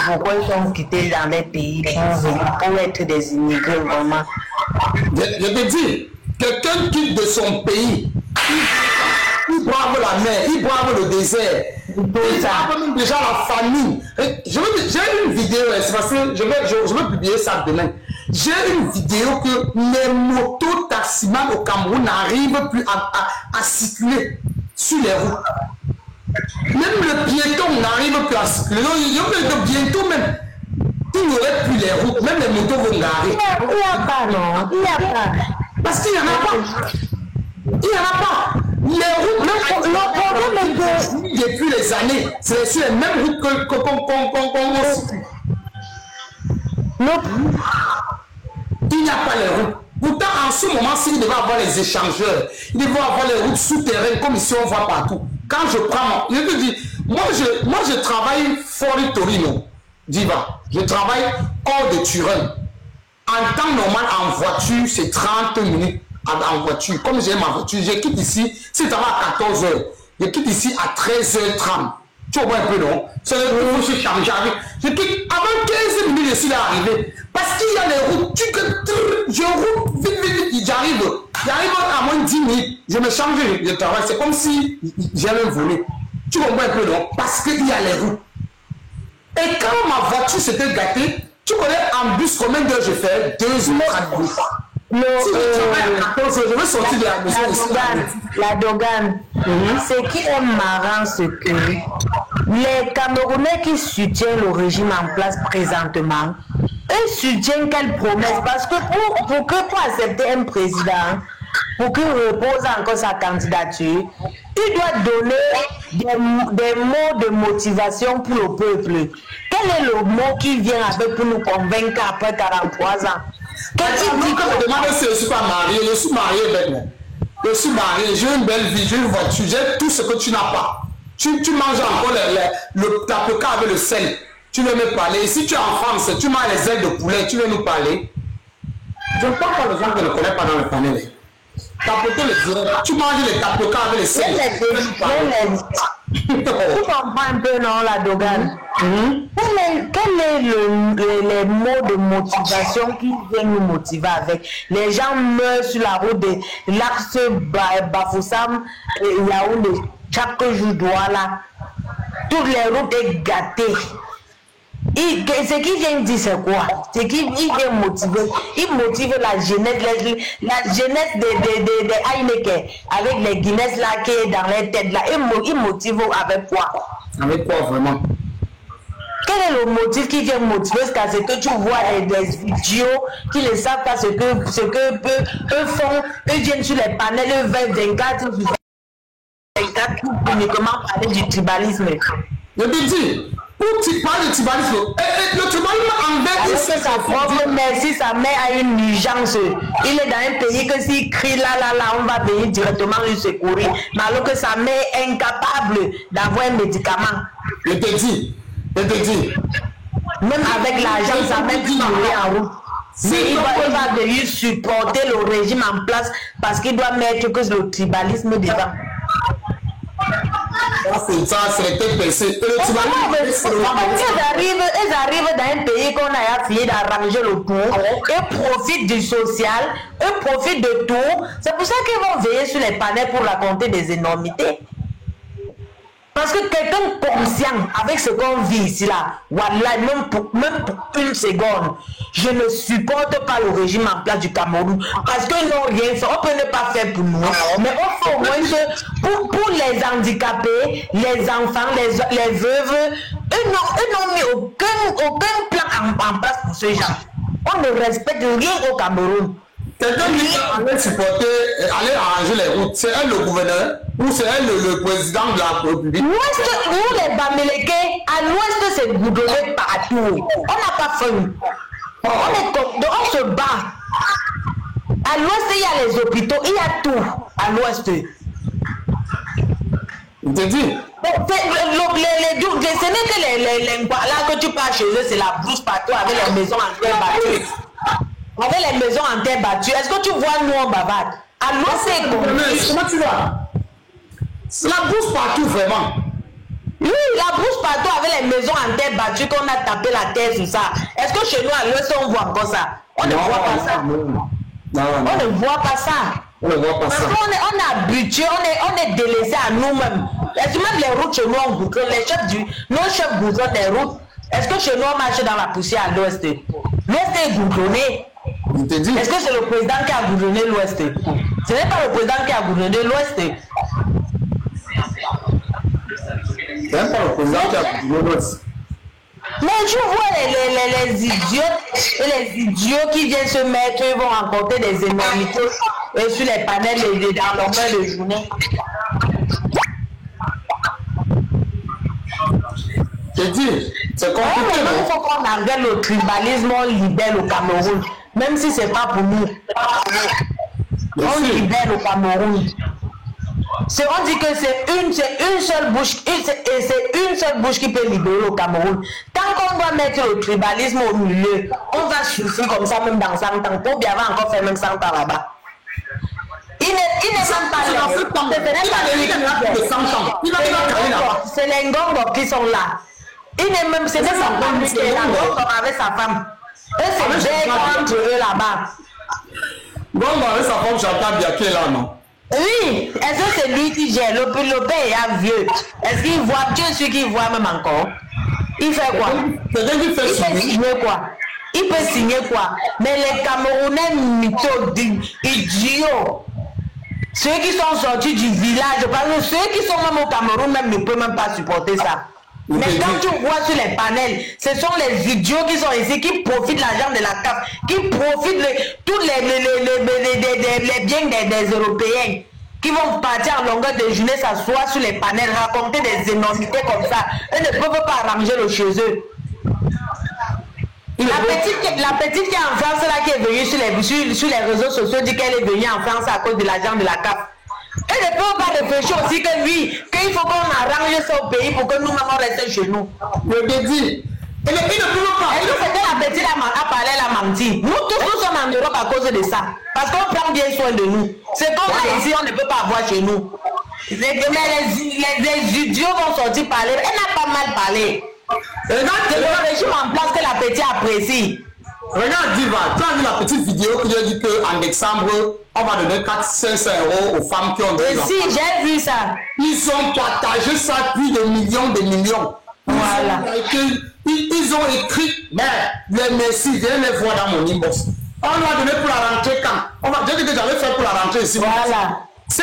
pourquoi ils sont quittés dans les pays pour être des immigrés vraiment. Je te dis, quelqu'un quitte de son pays, il brave la mer, il brave le désert, il brave même déjà la famine. J'ai une vidéo, c'est parce que je vais publier ça demain. J'ai une vidéo que les motos taximans au Cameroun n'arrivent plus à circuler sur les routes. Même le piéton n'arrive plus à circuler. Donc, bientôt même, il n'y aurait plus les routes, même les motos vont garer. Il n'y a pas, non. Il n'y a pas. Parce qu'il n'y en a pas. Il n'y en a pas. Les routes, le problème est que depuis les années, c'est sur les mêmes routes qu'on circule. Il n'y a pas les routes. Pourtant, en ce moment, s'il devait avoir les échangeurs, il devait avoir les routes souterraines comme ici on voit partout. Quand je prends, je te dis, moi je travaille Fort Torino, Diva. Je travaille hors de Turin. En temps normal, en voiture, c'est 30 minutes en voiture. Comme j'ai ma voiture, je quitte ici, si ça va à 14 h, je quitte ici à 13h30. Tu vois un peu, non? C'est le gros, je change. Je quitte avant 15 minutes, je suis là arrivé. Parce qu'il y a les routes, je roule vite, j'arrive à moins de 10 minutes. Je me change, je travaille. C'est comme si j'allais voler. Tu comprends un peu, non? Parce qu'il y a les routes. Et quand ma voiture s'était gâtée, tu connais en bus combien d'heures je fais? 2 heures. Je vais sortir de la maison. La Dogan, ce qui est marrant, c'est que les Camerounais qui soutiennent le régime en place présentement, eux soutiennent quelle promesse? Parce que pour accepter un président, pour qu'il repose encore sa candidature, il doit donner des mots de motivation pour le peuple. Quel est le mot qui vient avec pour nous convaincre après 43 ans? Quand je demande si je ne suis pas marié, je suis marié maintenant. Je suis marié, j'ai une belle vie, j'ai une voiture, j'ai tout ce que tu n'as pas. Tu manges encore le tapoka avec le sel. Tu veux me parler. Si tu es en France, tu manges les ailes de poulet, tu veux nous parler. Je ne parle pas de gens que je ne connais pas dans le panel. Tapoka le direct. Tu manges les tapoka avec le sel. Tu comprends un peu, non, la Dogan? Quel est les mots de motivation qui viennent nous motiver avec? Les gens meurent sur la route de l'axe Bafoussam et Yaoundé chaque jour Douala. Toutes les routes sont gâtées. Ce qui vient dire c'est quoi? C'est qu'il vient motiver. Il motive la jeunesse de Heineken avec les Guinness là qui est dans les têtes là. Il motive avec quoi? Avec quoi vraiment? Quel est le motif qui vient motiver? Parce que tu vois des idiots qui ne savent pas ce que eux font. Eux viennent sur les panels, eux veulent 24 pour uniquement parler du tribalisme. Je te dis, pour tu parles de tribalisme, le tribalisme envers c'est sa propre merci, sa mère a une urgence. Il est dans un pays que s'il crie là, on va venir directement lui secourir. Mais alors que sa mère est incapable d'avoir un médicament. Je te dis. Même avec l'argent, sa mère qui en route. Mais il va venir supporter le régime en place parce qu'il doit mettre que le tribalisme devant. Ça, c'est peut-être pensé. Ils arrivent dans un pays qu'on a fini d'arranger le tour et profitent du social, eux profitent de tout. C'est pour ça qu'ils vont veiller sur les panels pour raconter des énormités. Parce que quelqu'un conscient avec ce qu'on vit ici là, voilà, même pour une seconde, je ne supporte pas le régime en place du Cameroun. Parce qu'ils n'ont rien fait. On peut ne pas faire pour nous. Mais on fait au moins que pour les handicapés, les enfants, les veuves, eux n'ont mis aucun plan en place pour ces gens. On ne respecte rien au Cameroun. Quelqu'un qui allait supporter, aller arranger les routes, c'est elle le gouverneur ou c'est elle le président de la République? Nous les Bamileke, à l'ouest c'est goudronné partout. On n'a pas faim. On se bat. À l'ouest il y a les hôpitaux, il y a tout à l'ouest. Je te dis. Ce n'est que là que tu pars chez eux, c'est la brousse partout avec les maisons en terre battue. Avec les maisons en terre battue. Est-ce que tu vois nous en bavarde? À l'ouest, c'est comment tu vois? C'est la brousse partout, vraiment. Oui, la brousse partout avec les maisons en terre battue qu'on a tapé la terre sur ça. Est-ce que chez nous à l'ouest, on voit encore ça? On ne voit pas ça. On ne voit pas ça. On ne voit pas ça. Parce qu'on est habitué, on est délaissé à nous-mêmes. Est-ce que même les routes chez nous, on goudronne, nos chefs goudronnent des routes. Est-ce que chez nous, on marche dans la poussière à l'ouest? L'ouest est goudronné. Est-ce que c'est le président qui a goudronné l'ouest? Ce n'est pas le président qui a goudronné l'ouest. C'est même pas le président qui a goudronné l'ouest. Mais je vois les idiots et les idiots qui viennent se mettre, ils vont rencontrer des énormités sur les panels dans longueur de journée. Je dis, c'est compliqué. Il faut qu'on arrête le tribalisme, on libère le Cameroun. Même si ce n'est pas pour nous. On libère le Cameroun. On dit que c'est une seule bouche, et c'est une seule bouche qui peut libérer le Cameroun. Tant qu'on doit mettre le tribalisme au milieu, on va souffrir comme ça même dans 100 ans. Pour bien avoir encore fait même 100 ans là-bas. Il n'est même pas là. C'est les Ngongos qui sont là. Il n'est même, c'est même pas lui qui est là, avec sa femme. Et c'est des entre eux là-bas. Ngongo avec sa femme Chantal Biaké là, non? Oui, est-ce que c'est lui qui gère? Le père est vieux. Est-ce qu'il voit? Dieu celui qui voit même encore. Il fait quoi? Il peut signer quoi? Il peut signer quoi? Mais les Camerounais mythos, idiots, ceux qui sont sortis du village, parce que ceux qui sont même au Cameroun même ne peuvent même pas supporter ça. Mais quand tu vois sur les panels, ce sont les idiots qui sont ici, qui profitent de l'argent de la CAF, qui profitent de tous les biens des Européens, qui vont partir en longueur de journée, s'asseoir sur les panels, raconter des énormités comme ça. Eux ne peuvent pas arranger le chez eux. La petite qui est en France, là, qui est venue sur les réseaux sociaux, dit qu'elle est venue en France à cause de l'argent de la CAF. Elle ne peut pas réfléchir aussi que lui, qu'il faut qu'on arrange ça au pays pour que nous-mêmes on reste chez nous. Je te dis, elle ne peut pas. Est-ce que c'est que la petite a parlé, elle a menti? Nous tous nous sommes en Europe à cause de ça. Parce qu'on prend bien soin de nous. C'est comme là ici, on ne peut pas avoir chez nous. Mais les idiots vont sortir parler. Elle n'a pas mal parlé. C'est le régime en place que la petite apprécie. Regarde Diva, tu as vu la petite vidéo qui a dit qu'en décembre, on va donner 500 € aux femmes qui ont des enfants. Si, j'ai vu ça. Ils ont partagé ça plus de millions de millions. Voilà. Ils ont écrit, mais les merci, viens les voir dans mon inbox. On va donner pour la rentrée quand? J'ai dit que j'avais fait pour la rentrée ici. Voilà. Tu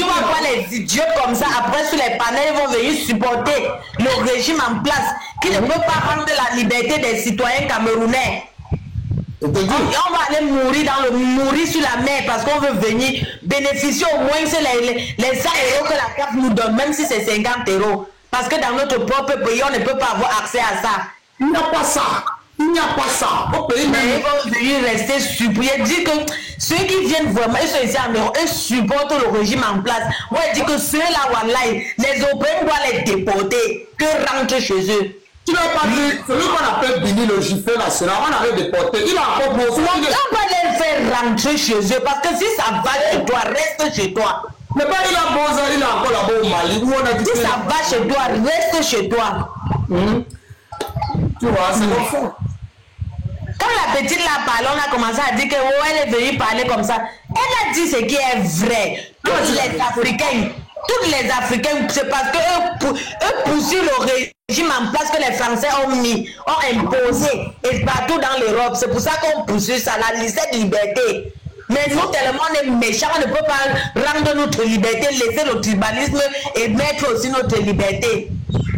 vois quoi, les idiots comme ça, après sur les panels, ils vont venir supporter le régime en place qui ne peut pas rendre la liberté des citoyens camerounais. On va aller mourir sur la mer parce qu'on veut venir bénéficier au moins c'est les 100 € que la CAF nous donne, même si c'est 50 €. Parce que dans notre propre pays, on ne peut pas avoir accès à ça. Il n'y a pas ça. Il n'y a pas ça. Au pays, mais ils vont venir rester surpris. Dire que ceux qui viennent vraiment, ils sont ici en Europe, ils supportent le régime en place. Moi, je dis que ceux-là, wallahi, les Européens doivent les déporter, que rentrer chez eux. Tu n'as pas dit, celui qu'on appelle Bini, le giflet national, on avait déporté. Il a encore besoin. On va les faire rentrer chez eux, parce que si ça va chez toi, reste chez toi. Mais pas il a besoin, il a encore là-bas au Mali. Où on a dit si ça va chez toi, reste chez toi. Tu vois, c'est comme ça. Quand la petite l'a parlé, on a commencé à dire que oh, elle est venue parler comme ça. Elle a dit ce qui est vrai. Tous les Africains, c'est parce que eux poursuivent le régime en place que les Français ont imposé et partout dans l'Europe. C'est pour ça qu'on poursuit ça, la licette de liberté. Mais nous, tellement on est méchants, on ne peut pas rendre notre liberté, laisser le tribalisme et mettre aussi notre liberté.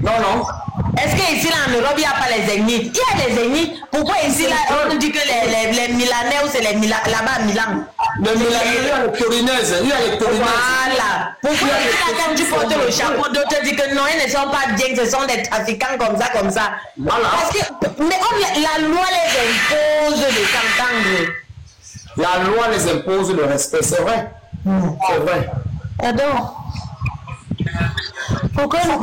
Non. Est-ce qu'ici, là, en Europe, il n'y a pas les ennemis? Il y a des ennemis. Pourquoi ici, là, on dit que les Milanais ou c'est les là-bas à Milan? Les Milanais, il y a les Torinaises. Voilà. Pourquoi ici, là, quand tu portes le chapeau, d'autres disent que non, ils ne sont pas bien, ce sont des trafiquants comme ça. Voilà. Parce que, mais la loi les impose de s'entendre. La loi les impose le respect, c'est vrai. C'est vrai. Pardon. Pour que le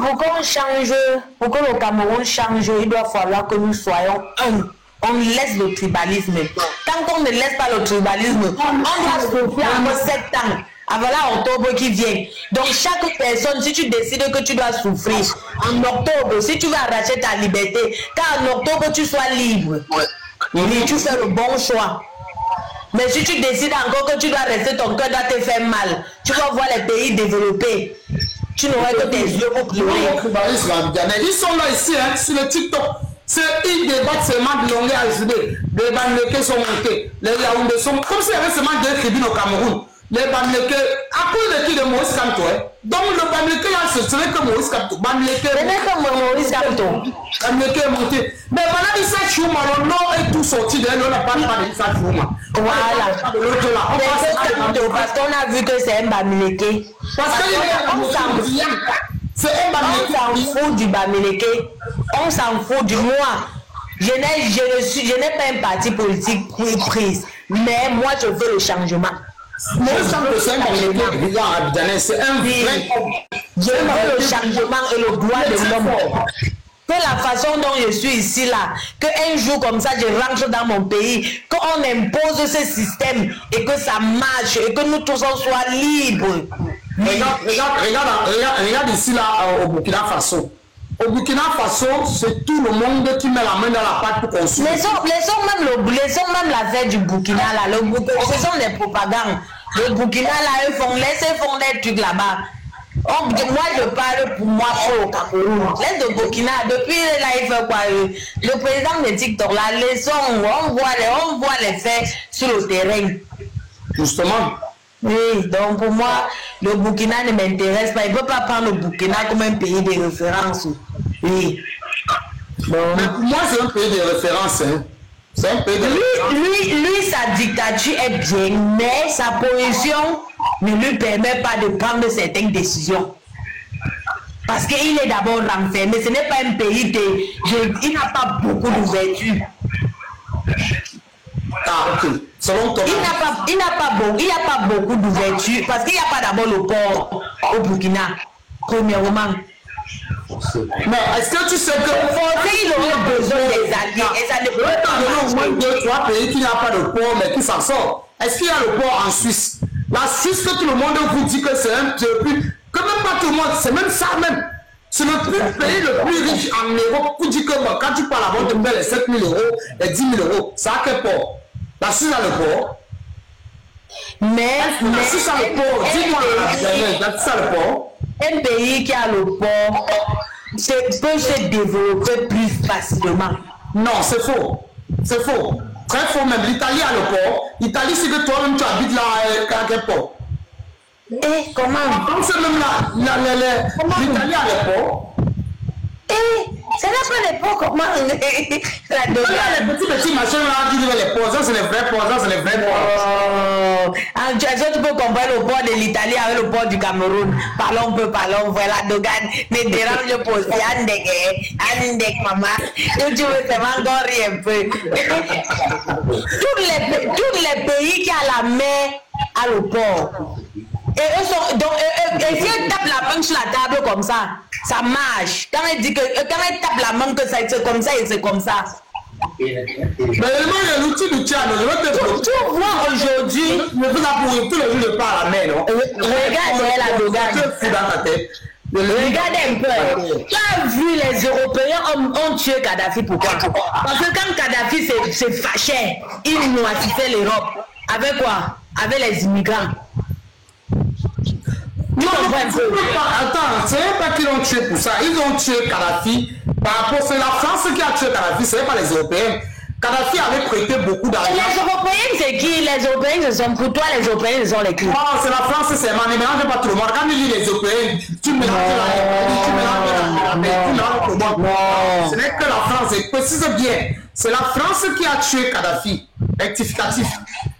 Cameroun change, il doit falloir que nous soyons un. On laisse le tribalisme. Tant qu'on ne laisse pas le tribalisme, on doit souffrir encore 7 ans. Avant là, octobre qui vient. Donc chaque personne, si tu décides que tu dois souffrir, en octobre, si tu veux arracher ta liberté, car en octobre tu sois libre, et tu fais le bon choix. Mais si tu décides encore que tu dois rester, ton cœur doit te faire mal, tu vas voir les pays développés. Tu n'auras que tes yeux pour pleurer. Ils sont là ici, hein, sur le TikTok. Ils débattent seulement de longueur à Judée. Les Bamileke sont montés. Les Yaoundé sont. Comme s'il y avait seulement 2 tribunes au Cameroun. Les Bamileke, à cause de qui de Moïse Kamto. Donc le Bamileke là, ce serait que Moïse Kamto. Bamileke. Ce n'est que Moïse Kamto. Bamileke est monté. Mais pendant Issa Chouma, le nom est tout sorti de elle. On n'a pas parlé d'Issa Chouma. Voilà. Parce qu'on a vu que c'est un Bamileke. Parce qu'il est c'est un Bamileke. On s'en fout du Bamileke. On s'en fout du moi. Je n'ai pas un parti politique prise. Mais moi, je veux le changement. Moi, c'est un Bamileke. C'est un vrai. Je veux le changement et le droit de l'homme. Que la façon dont je suis ici là, qu'un jour comme ça je rentre dans mon pays, qu'on impose ce système et que ça marche et que nous tous on soit libres. Regarde ici là au Burkina Faso. Au Burkina Faso, c'est tout le monde qui met la main dans la pâte pour construire. Laissons même l'affaire du Burkina là. Ce sont des propagandes. Le Burkina là, ils font des trucs là-bas. Moi je parle pour moi pour le Cameroun. Laisse le Burkina, depuis là il fait quoi? Le président de TikTok là, on voit les faits sur le terrain. Justement. Oui, donc pour moi, le Burkina ne m'intéresse pas. Il ne peut pas prendre le Burkina comme un pays de référence. Oui. Bon. Mais pour moi, c'est un pays de référence. Hein. C'est un pays de référence. Lui, sa dictature est bien, mais sa position ne lui permet pas de prendre certaines décisions. Parce qu'il est d'abord renfermé. Ce n'est pas un pays il n'a pas beaucoup d'ouverture. Ah, ok. Selon toi. Il n'a pas beaucoup d'ouverture parce qu'il n'y a pas d'abord le port au Burkina, premièrement. Mais est-ce que tu sais que il aurait besoin des alliés et ça ne peut pas au moins 2-3 pays qui n'ont pas de port mais qui s'en sortent. Est-ce qu'il y a le port en Suisse? La Suisse, que tout le monde vous dit que c'est un pays, que même pas tout le monde, c'est même ça même. C'est le pays le plus riche en Europe. Vous dites que quand tu parles là-bas, tu me les 7 000 euros, les 10 000 euros. Ça a quel port? La Suisse a le port. Mais la Suisse a le port. Dis-moi, la Suisse a le port. Un pays qui a le port peut se développer plus facilement. Non, c'est faux. C'est faux. Très faux même. L'Italie a le port. L'Italie, c'est que toi-même tu habites là à quel port? Et comment? C'est même là, l'Italie a le port. Ça n'a pas les ports, comment? Les petits machins là qui disent les ports, ça c'est les vrais ports, ça c'est les vrais ports. Tu peux comparer le port de l'Italie avec le port du Cameroun. Parlons, voilà, Dogan, mais dérange pour Andek, maman. Tu veux seulement rire un peu. Tous les pays qui ont la mer à le port. Et eux sont, donc, si elle tape la main sur la table comme ça marche. Quand elle dit que, quand elle tape la main que ça c'est comme ça et c'est comme ça. Mais il y a l'outil du Tchad. Tu vois aujourd'hui. Mais vous avez tous les jours de pas à la mer, non? Regardez la Dogan. Regardez un peu. Tu as vu les Européens ont tué Kadhafi, pourquoi? Parce que quand Kadhafi se fâchait, il noircissait l'Europe. Avec quoi? Avec les immigrants. Attends, c'est pas qu'ils l'ont tué pour ça. Ils ont tué Kadhafi. Par rapport, c'est la France qui a tué Kadhafi, ce n'est pas les Européens. Kadhafi avait prêté beaucoup d'argent. Les Européens, c'est qui? Les Européens, ce sont pour toi, les Européens, ce sont les qui? Non, c'est la France, c'est moi. Ne mélange pas tout le monde. Quand tu dis les Européens, tu mélanges tout le monde. Ce n'est que la France. Et précise bien, c'est la France qui a tué Kadhafi. Rectificatif.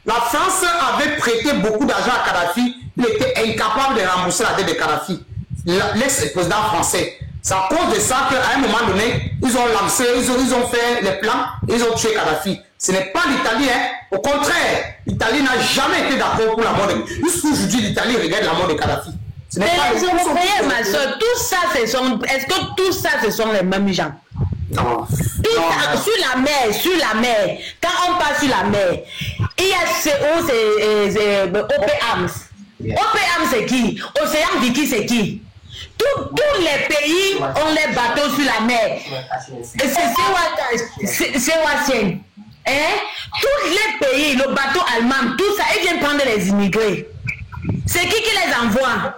La France avait prêté beaucoup d'argent à Kadhafi. Il était incapable de rembourser la dette de Kadhafi, l'ex-président français. C'est à cause de ça qu'à un moment donné, ils ont lancé, ils ont fait les plans, ils ont tué Kadhafi. Ce n'est pas l'Italie, hein. Au contraire, l'Italie n'a jamais été d'accord pour la mort de Kadhafi. Jusqu'aujourd'hui, l'Italie regarde la mort de Kadhafi. Les Européens, ma soeur, tout ça, est-ce que tout ça, ce sont les mêmes gens? Non. Tout ça, sur la mer, quand on passe sur la mer, il y a c'est OPAMS. OPAMS c'est qui? Océan Vicky c'est qui? Tous les pays ont les bateaux sur la mer. C'est Wassien. Tous les pays, le bateau allemand, tout ça, ils viennent prendre les immigrés. C'est qui les envoie?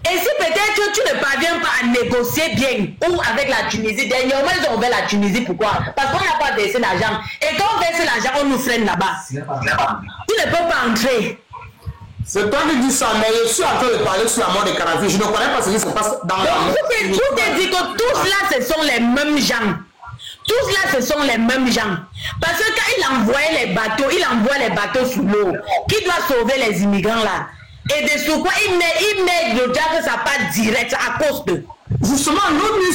Et si peut-être tu ne parviens pas à négocier bien ou avec la Tunisie, dernièrement ils ont ouvert la Tunisie, pourquoi? Parce qu'on n'a pas versé l'argent. Et quand on verse l'argent, on nous freine là-bas. Tu ne peux pas entrer. C'est toi qui dis ça, mais je suis en train de parler sur la mort des Kadhafi. Je ne connais pas ce qui se passe dans la mer. Tout est dit que tous là, ce sont les mêmes gens. Tous là, ce sont les mêmes gens. Parce que quand il envoie les bateaux sous l'eau, qui doit sauver les immigrants là? Et de ce quoi, il met le diable que ça passe direct à cause de. Justement, l'ONU,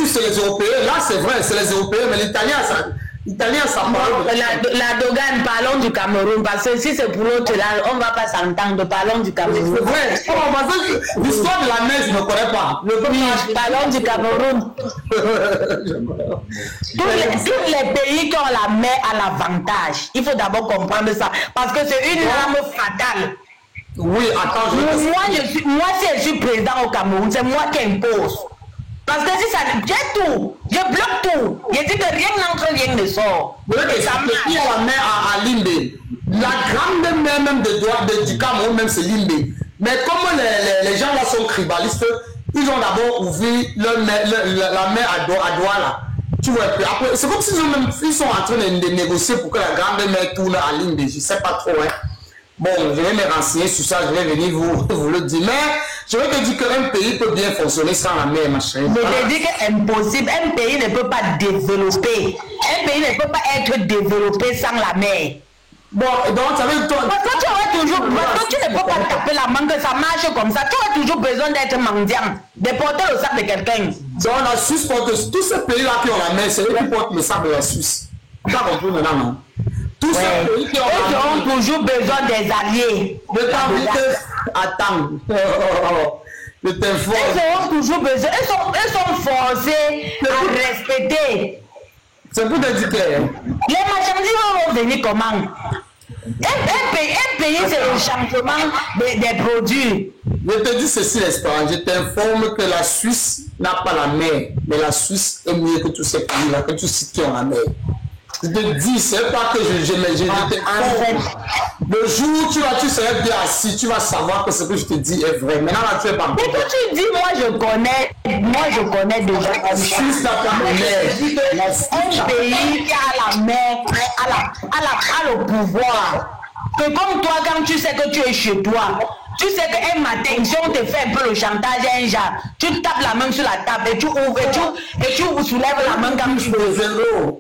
c'est les Européens. Là, c'est vrai, c'est les Européens, mais l'Italien, ça parle. La Dogan, parlons du Cameroun, parce que si c'est pour l'autre là, on ne va pas s'entendre. Parlons du Cameroun. C'est vrai. L'histoire de la mer, je ne connais pas. Parlons du Cameroun. Tous les pays qui ont la mer à l'avantage. Il faut d'abord comprendre ça. Parce que c'est une arme fatale. Oui, attends, moi, si je suis président au Cameroun, c'est moi qui impose. Parce que si ça, j'ai tout, je bloque tout. Je dis que rien n'entre, rien ne sort. Et ça marche. La mer à Limbe. La grande mer même du Cameroun, même c'est Limbe. Mais comme les gens là sont tribalistes, ils ont d'abord ouvert la mer à Douala. Tu vois, après, c'est comme s'ils sont en train de négocier pour que la grande mer tourne à Limbe. Je ne sais pas trop, hein. Bon, je vais me renseigner sur ça, je vais venir vous le dire. Mais je vais te dire qu'un pays peut bien fonctionner sans la mer, ma chérie. Je te dis que c'est impossible. Un pays ne peut pas développer. Un pays ne peut pas être développé sans la mer. Bon, donc ça veut dire toi. Parce que tu aurais toujours. Parce que tu ne peux pas taper la main que ça marche comme ça. Tu aurais toujours besoin d'être mendiant, de porter le sac de quelqu'un. Donc la Suisse porte. Tous ces pays-là qui ont la mer, c'est eux qui portent le sac de la Suisse. Tu as compris maintenant, non? Tous ces pays qui ont la mer. Ils ont toujours besoin des alliés. De attends. Je t'informe. Ils ont toujours besoin. Ils sont forcés à respecter. C'est pour te dire que les marchandises vont venir comment? Un pays, c'est le changement des produits. Je te dis ceci, l'espoir. Je t'informe que la Suisse n'a pas la mer, mais la Suisse est mieux que tous ces pays-là, que tous ceux qui ont la mer. Je te dis, c'est pas que je t'informe. Le jour où tu serais bien assis, tu vas savoir que ce que je te dis est vrai. Maintenant, là, tu es pas. Mais que tu dis, moi je connais déjà. La Suisse n'a pas la mer. Un pays qui a la mer, a le pouvoir. Que comme toi, quand tu sais que tu es chez toi, tu sais qu'un matin, si on te fait un peu le chantage, un genre, tu tapes la main sur la table et tu ouvres et tu soulèves la main quand tu veux.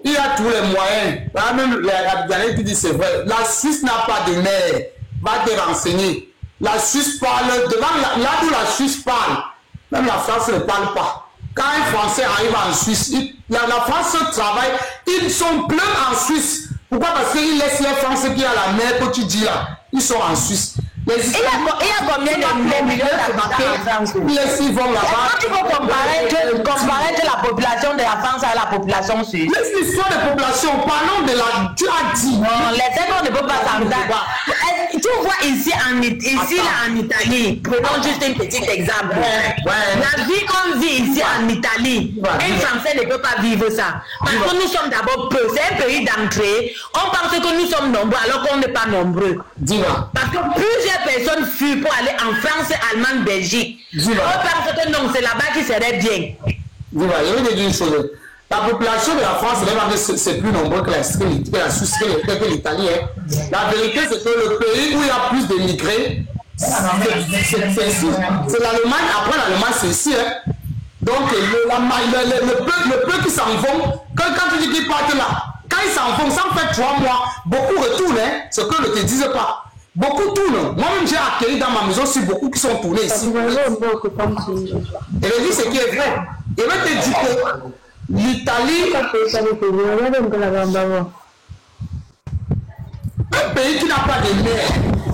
Il y a tous les moyens. Là, même les qui dit c'est vrai. La Suisse n'a pas de mer. Va te renseigner. La Suisse parle, devant là où la Suisse parle, même la France ne parle pas. Quand un Français arrive en Suisse, la France travaille, ils sont pleins en Suisse. Pourquoi? Parce qu'ils laissent les Français qui ont la mer que tu dis là. Ils sont en Suisse. Il y a combien de millions d'habitants en France? Ils vont là-bas. Tu peux comparer la population de la France à la population suisse. Laisse l'histoire de population. Parlons de la... Tu as dit. Non, les gens ne peuvent pas s'entendre. Tu vois ici en Italie, prenons juste un petit exemple. La vie qu'on vit ici en Italie, un Français ne peut pas vivre ça. Parce que nous sommes d'abord peu. C'est un pays d'entrée. On pense que nous sommes nombreux alors qu'on n'est pas nombreux. Dis-moi. Parce que plusieurs personnes fuient pour aller en France, Allemagne, Belgique. On pense que non, c'est là-bas qui serait bien. Dis-moi, je vais te dire une chose. La population de la France, c'est plus nombreux que la Suisse, que l'Italie. La vérité, c'est que le pays où il y a plus d'émigrés, c'est ici. C'est l'Allemagne. Après l'Allemagne, c'est ici. Donc, le peu qui s'en vont, quand tu dis qu'ils partent là, quand ils s'en vont, ça fait 3 mois, beaucoup retournent, ce que ne te disent pas. Beaucoup tournent. Moi-même, j'ai accueilli dans ma maison sur beaucoup qui sont tournés ici. Et je dis ce qui est vrai. Et je vais te dire que l'Italie, un pays qui n'a pas de mer,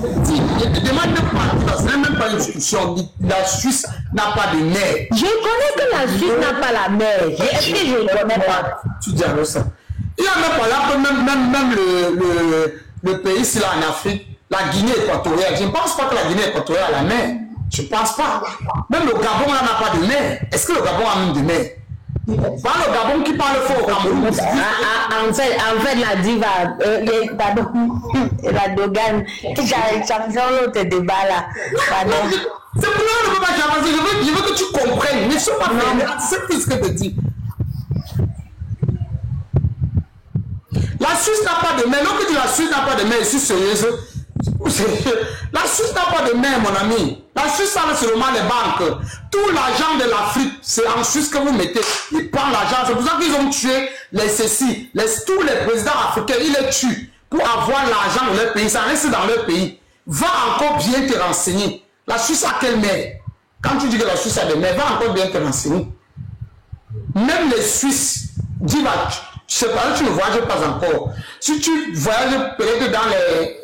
Demande de partir, ce n'est même pas une discussion. La Suisse n'a pas de mer. Je connais que la Suisse n'a pas la mer. Est-ce que je ne connais pas? Tu dis alors ça. Il y a même pas là que même le pays, c'est là en Afrique, la Guinée équatoriale. Je ne pense pas que la Guinée équatoriale a la mer. Je ne pense pas. Même le Gabon là n'a pas de mer. Est-ce que le Gabon a même de mer? Pas le Gabon qui parle fort au Cameroun. En fait, la diva, pardon, la Dogan, qui a changé l'autre débat là. Pardon. C'est pour ça que je ne peux pas avancer. Je veux que tu comprennes. Ne sois pas fermé. C'est tout ce que je dis. La Suisse n'a pas de mer. Lorsque tu dis la Suisse n'a pas de mer, je suis sérieuse. La Suisse n'a pas de mer, mon ami. La Suisse a seulement les banques. Tout l'argent de l'Afrique, c'est en Suisse que vous mettez. Ils prennent l'argent. C'est pour ça qu'ils ont tué tous les présidents africains. Ils les tuent pour avoir l'argent dans leur pays. Ça reste dans leur pays. Va encore bien te renseigner. La Suisse a quelle mer? Quand tu dis que la Suisse a des mers, va encore bien te renseigner. Même les Suisses, dis-moi, je sais pas, tu ne voyages pas encore. Si tu voyages peut-être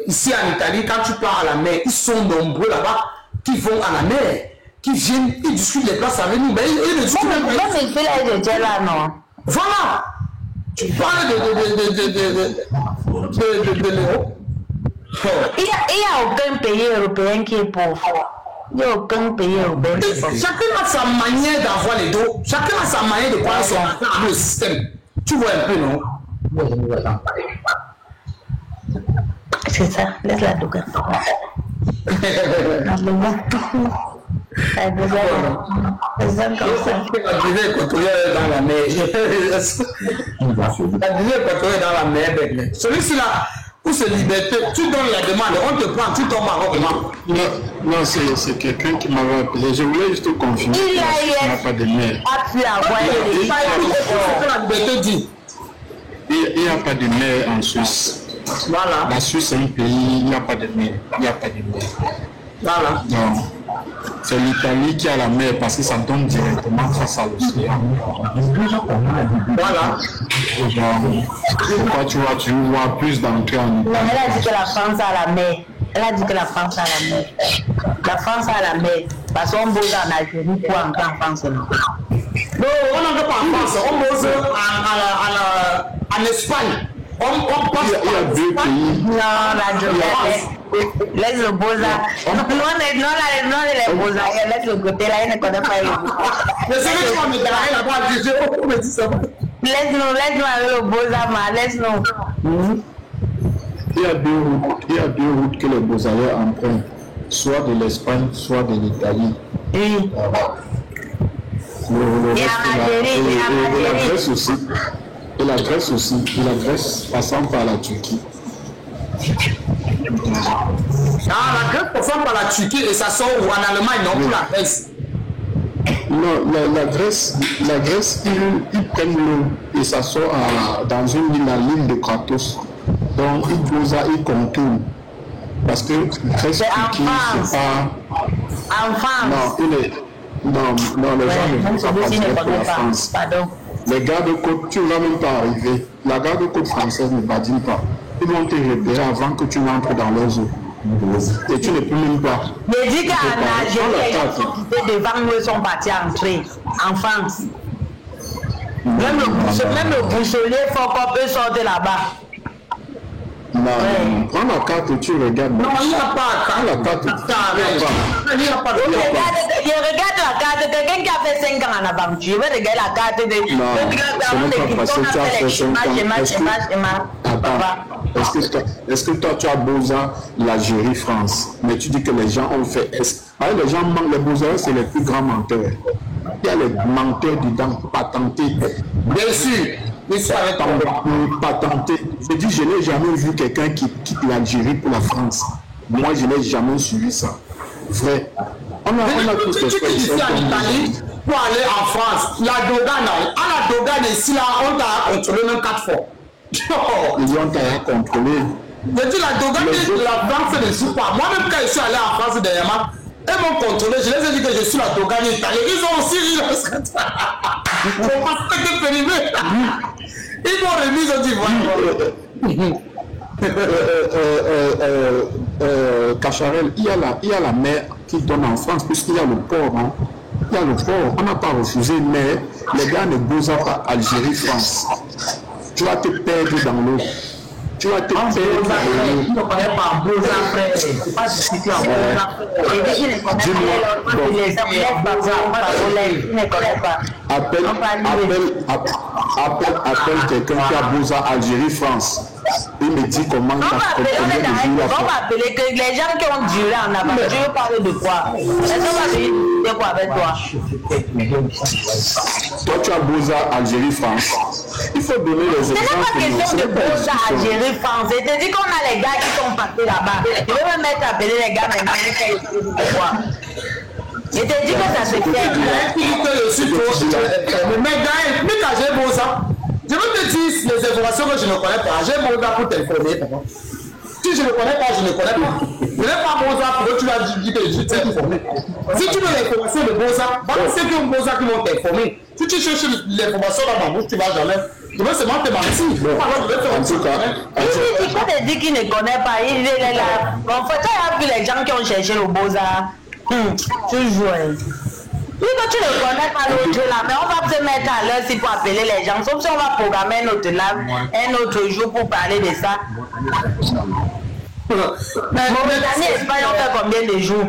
ici en Italie, quand tu pars à la mer, ils sont nombreux là-bas qui vont à la mer, qui viennent, ils discutent les places avec nous. Mais ils ne discutent même pas. Voilà. Tu parles de l'Europe. Il n'y a aucun pays européen qui est pauvre. Il n'y a aucun pays européen qui est pauvre. Chacun a sa manière d'avoir les dos. Chacun a sa manière de prendre son argent avec le système. Tu vois un peu, non? C'est ça, laisse la Dogan. La Dogan. La Guinée équatoriale dans la mer. La Guinée équatoriale dans la mer. Celui-ci là, où c'est liberté, tu donnes la demande, on te prend, tu tombes en comment? Non, c'est quelqu'un qui m'avait appelé. Je voulais juste te confirmer. Il n'a pas de mer. Il n'y a pas de mer en Suisse. Voilà. La Suisse est un pays, il n'y a pas de mer. Il n'y a pas de mer. Voilà. Non. C'est l'Italie qui a la mer parce que ça donne directement face à l'océan. Voilà. Pourquoi tu vois plus d'entrées en Italie? Elle a dit que la France a la mer. Elle a dit que la France a la mer. La France a la mer. Parce qu'on bosse en Algérie pour entrer en France. Non, on n'entre pas en France. On bosse en Espagne. On passe. Il y a deux pays. Non, l'Algérie. Laisse le Boza. Non, les Boza. Laisse le côté là, il ne connaît pas les Boza. Mais c'est que tu vas me déclarer là-bas, je me dis ça. Laisse-nous avec le Boza, laisse-nous. Il y a deux routes que les Bozayens empruntent, soit de l'Espagne, soit de l'Italie. Oui. Et la Grèce aussi. Et la Grèce aussi. Et la Grèce passant par la Turquie. La Grèce passant par la Turquie et ça sort où? En Allemagne, non, pour la Grèce. Non, la Grèce, ils prennent l'eau et ça sort dans une île, la l'île de Kratos. Donc, ils contournent. Parce que Grèce, Turquie, c'est pas... En France. Non, les gens ne vont pas passer pour la France. Pardon. Les gardes-côtes, tu ne vas même pas arriver. La garde-côte française ne badine pas. Ils vont te repérer avant que tu n'entres dans leurs eaux. Et tu ne peux même pas. Mais dis qu'en Algérie, les devant nous sont partis entrer en France. Même le boussolier, il faut qu'on peut sortir là-bas. Non, prends la carte et tu regardes. Non, il n'y a pas la carte. Il n'y a pas de Je regarde la carte, quelqu'un qui a fait 5 ans en aventure, je vais regarder la carte de... Non, ce n'est pas parce que tu as fait 5 ans. Attends, est-ce que toi tu as Boza, l'Algérie, France, mais tu dis que les gens ont fait S. Alors les gens mentent, les Boza, c'est les plus grands menteurs. Il y a les menteurs dedans, patentés. Bien sûr. Patenté. Je dis, je n'ai jamais vu quelqu'un qui quitte l'Algérie pour la France. Moi, je n'ai jamais suivi ça. Vrai. On a tous tu quittes ici en Italie pour aller en France. La Dogan ici, là, on t'a contrôlé même 4 fois. Ils ont t'a contrôlé. Je dis, la Dogan, la France ne joue pas. Moi-même, quand je suis allé en France dernièrement, ils m'ont contrôlé. Je les ai dit que je suis la Dogan italienne. Ils ont aussi ri. Ils m'ont pas fait périmé. Ils m'ont remis, ils ont dit, voilà. Cacharel, il y a la mer qui donne en France, puisqu'il y a le port. Hein. Il y a le port, on n'a pas refusé, mais les gars ne bougent pas Algérie, France. Tu vas te perdre dans l'eau. Tu vas te perdre dans l'eau. Tu ne connais pas Boza, frère. C'est pas difficile en Boza. Et dès qu'il ne connaît pas, appelle quelqu'un qui a Boza, Algérie, France. Il me dit comment on va appeler que les gens qui ont duré en avant, tu veux parler de quoi? Est-ce qu'on va payer de quoi avec toi? Toi, tu as Boza, Algérie, France. Il faut donner les exemples. Ce n'est pas question de Boza, Algérie, France. Je te dis qu'on a les gars qui sont partis là-bas. Je vais me mettre à appeler les gars maintenant. Je te dis que ça se fait. Mais gars, explique à j'ai Boza. Je veux te dire les informations que je ne connais pas. J'ai Boza pour t'informer. Si je ne connais pas, je ne connais pas. Je n'ai pas Boza pour que tu vas dire que je t'ai informé. Si tu veux l'information de Boza, c'est que Boza qui vont t'informer. Si tu cherches l'information dans ma bouche, tu vas jamais. Je veux seulement te mentir. Alors je vais te mentir quand même. Il te dit qu'il ne connaît pas. Il est là. En fait, il y a vu les gens qui ont cherché le Boza. Tu joues. Oui, que tu ne connais pas l'autre là, mais on va se mettre à l'heure si pour appeler les gens. Sauf si on va programmer un autre live, un autre jour pour parler de ça. Mauritanie, Espagne, on fait combien de jours?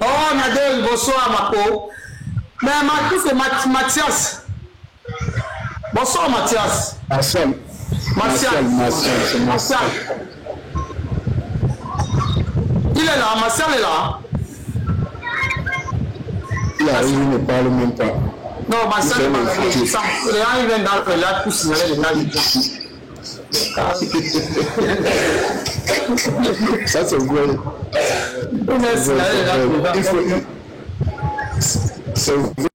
Oh, Nadège, bonsoir, Marco. Mais Marco, c'est Mathias. Bonsoir, Mathias. Martial. Il est là, Martial est là. Il ne parle même pas. Non, Martial est pas là. Les gens viennent dans le lac pour signaler les gars. Ça, c'est vrai. C'est vrai.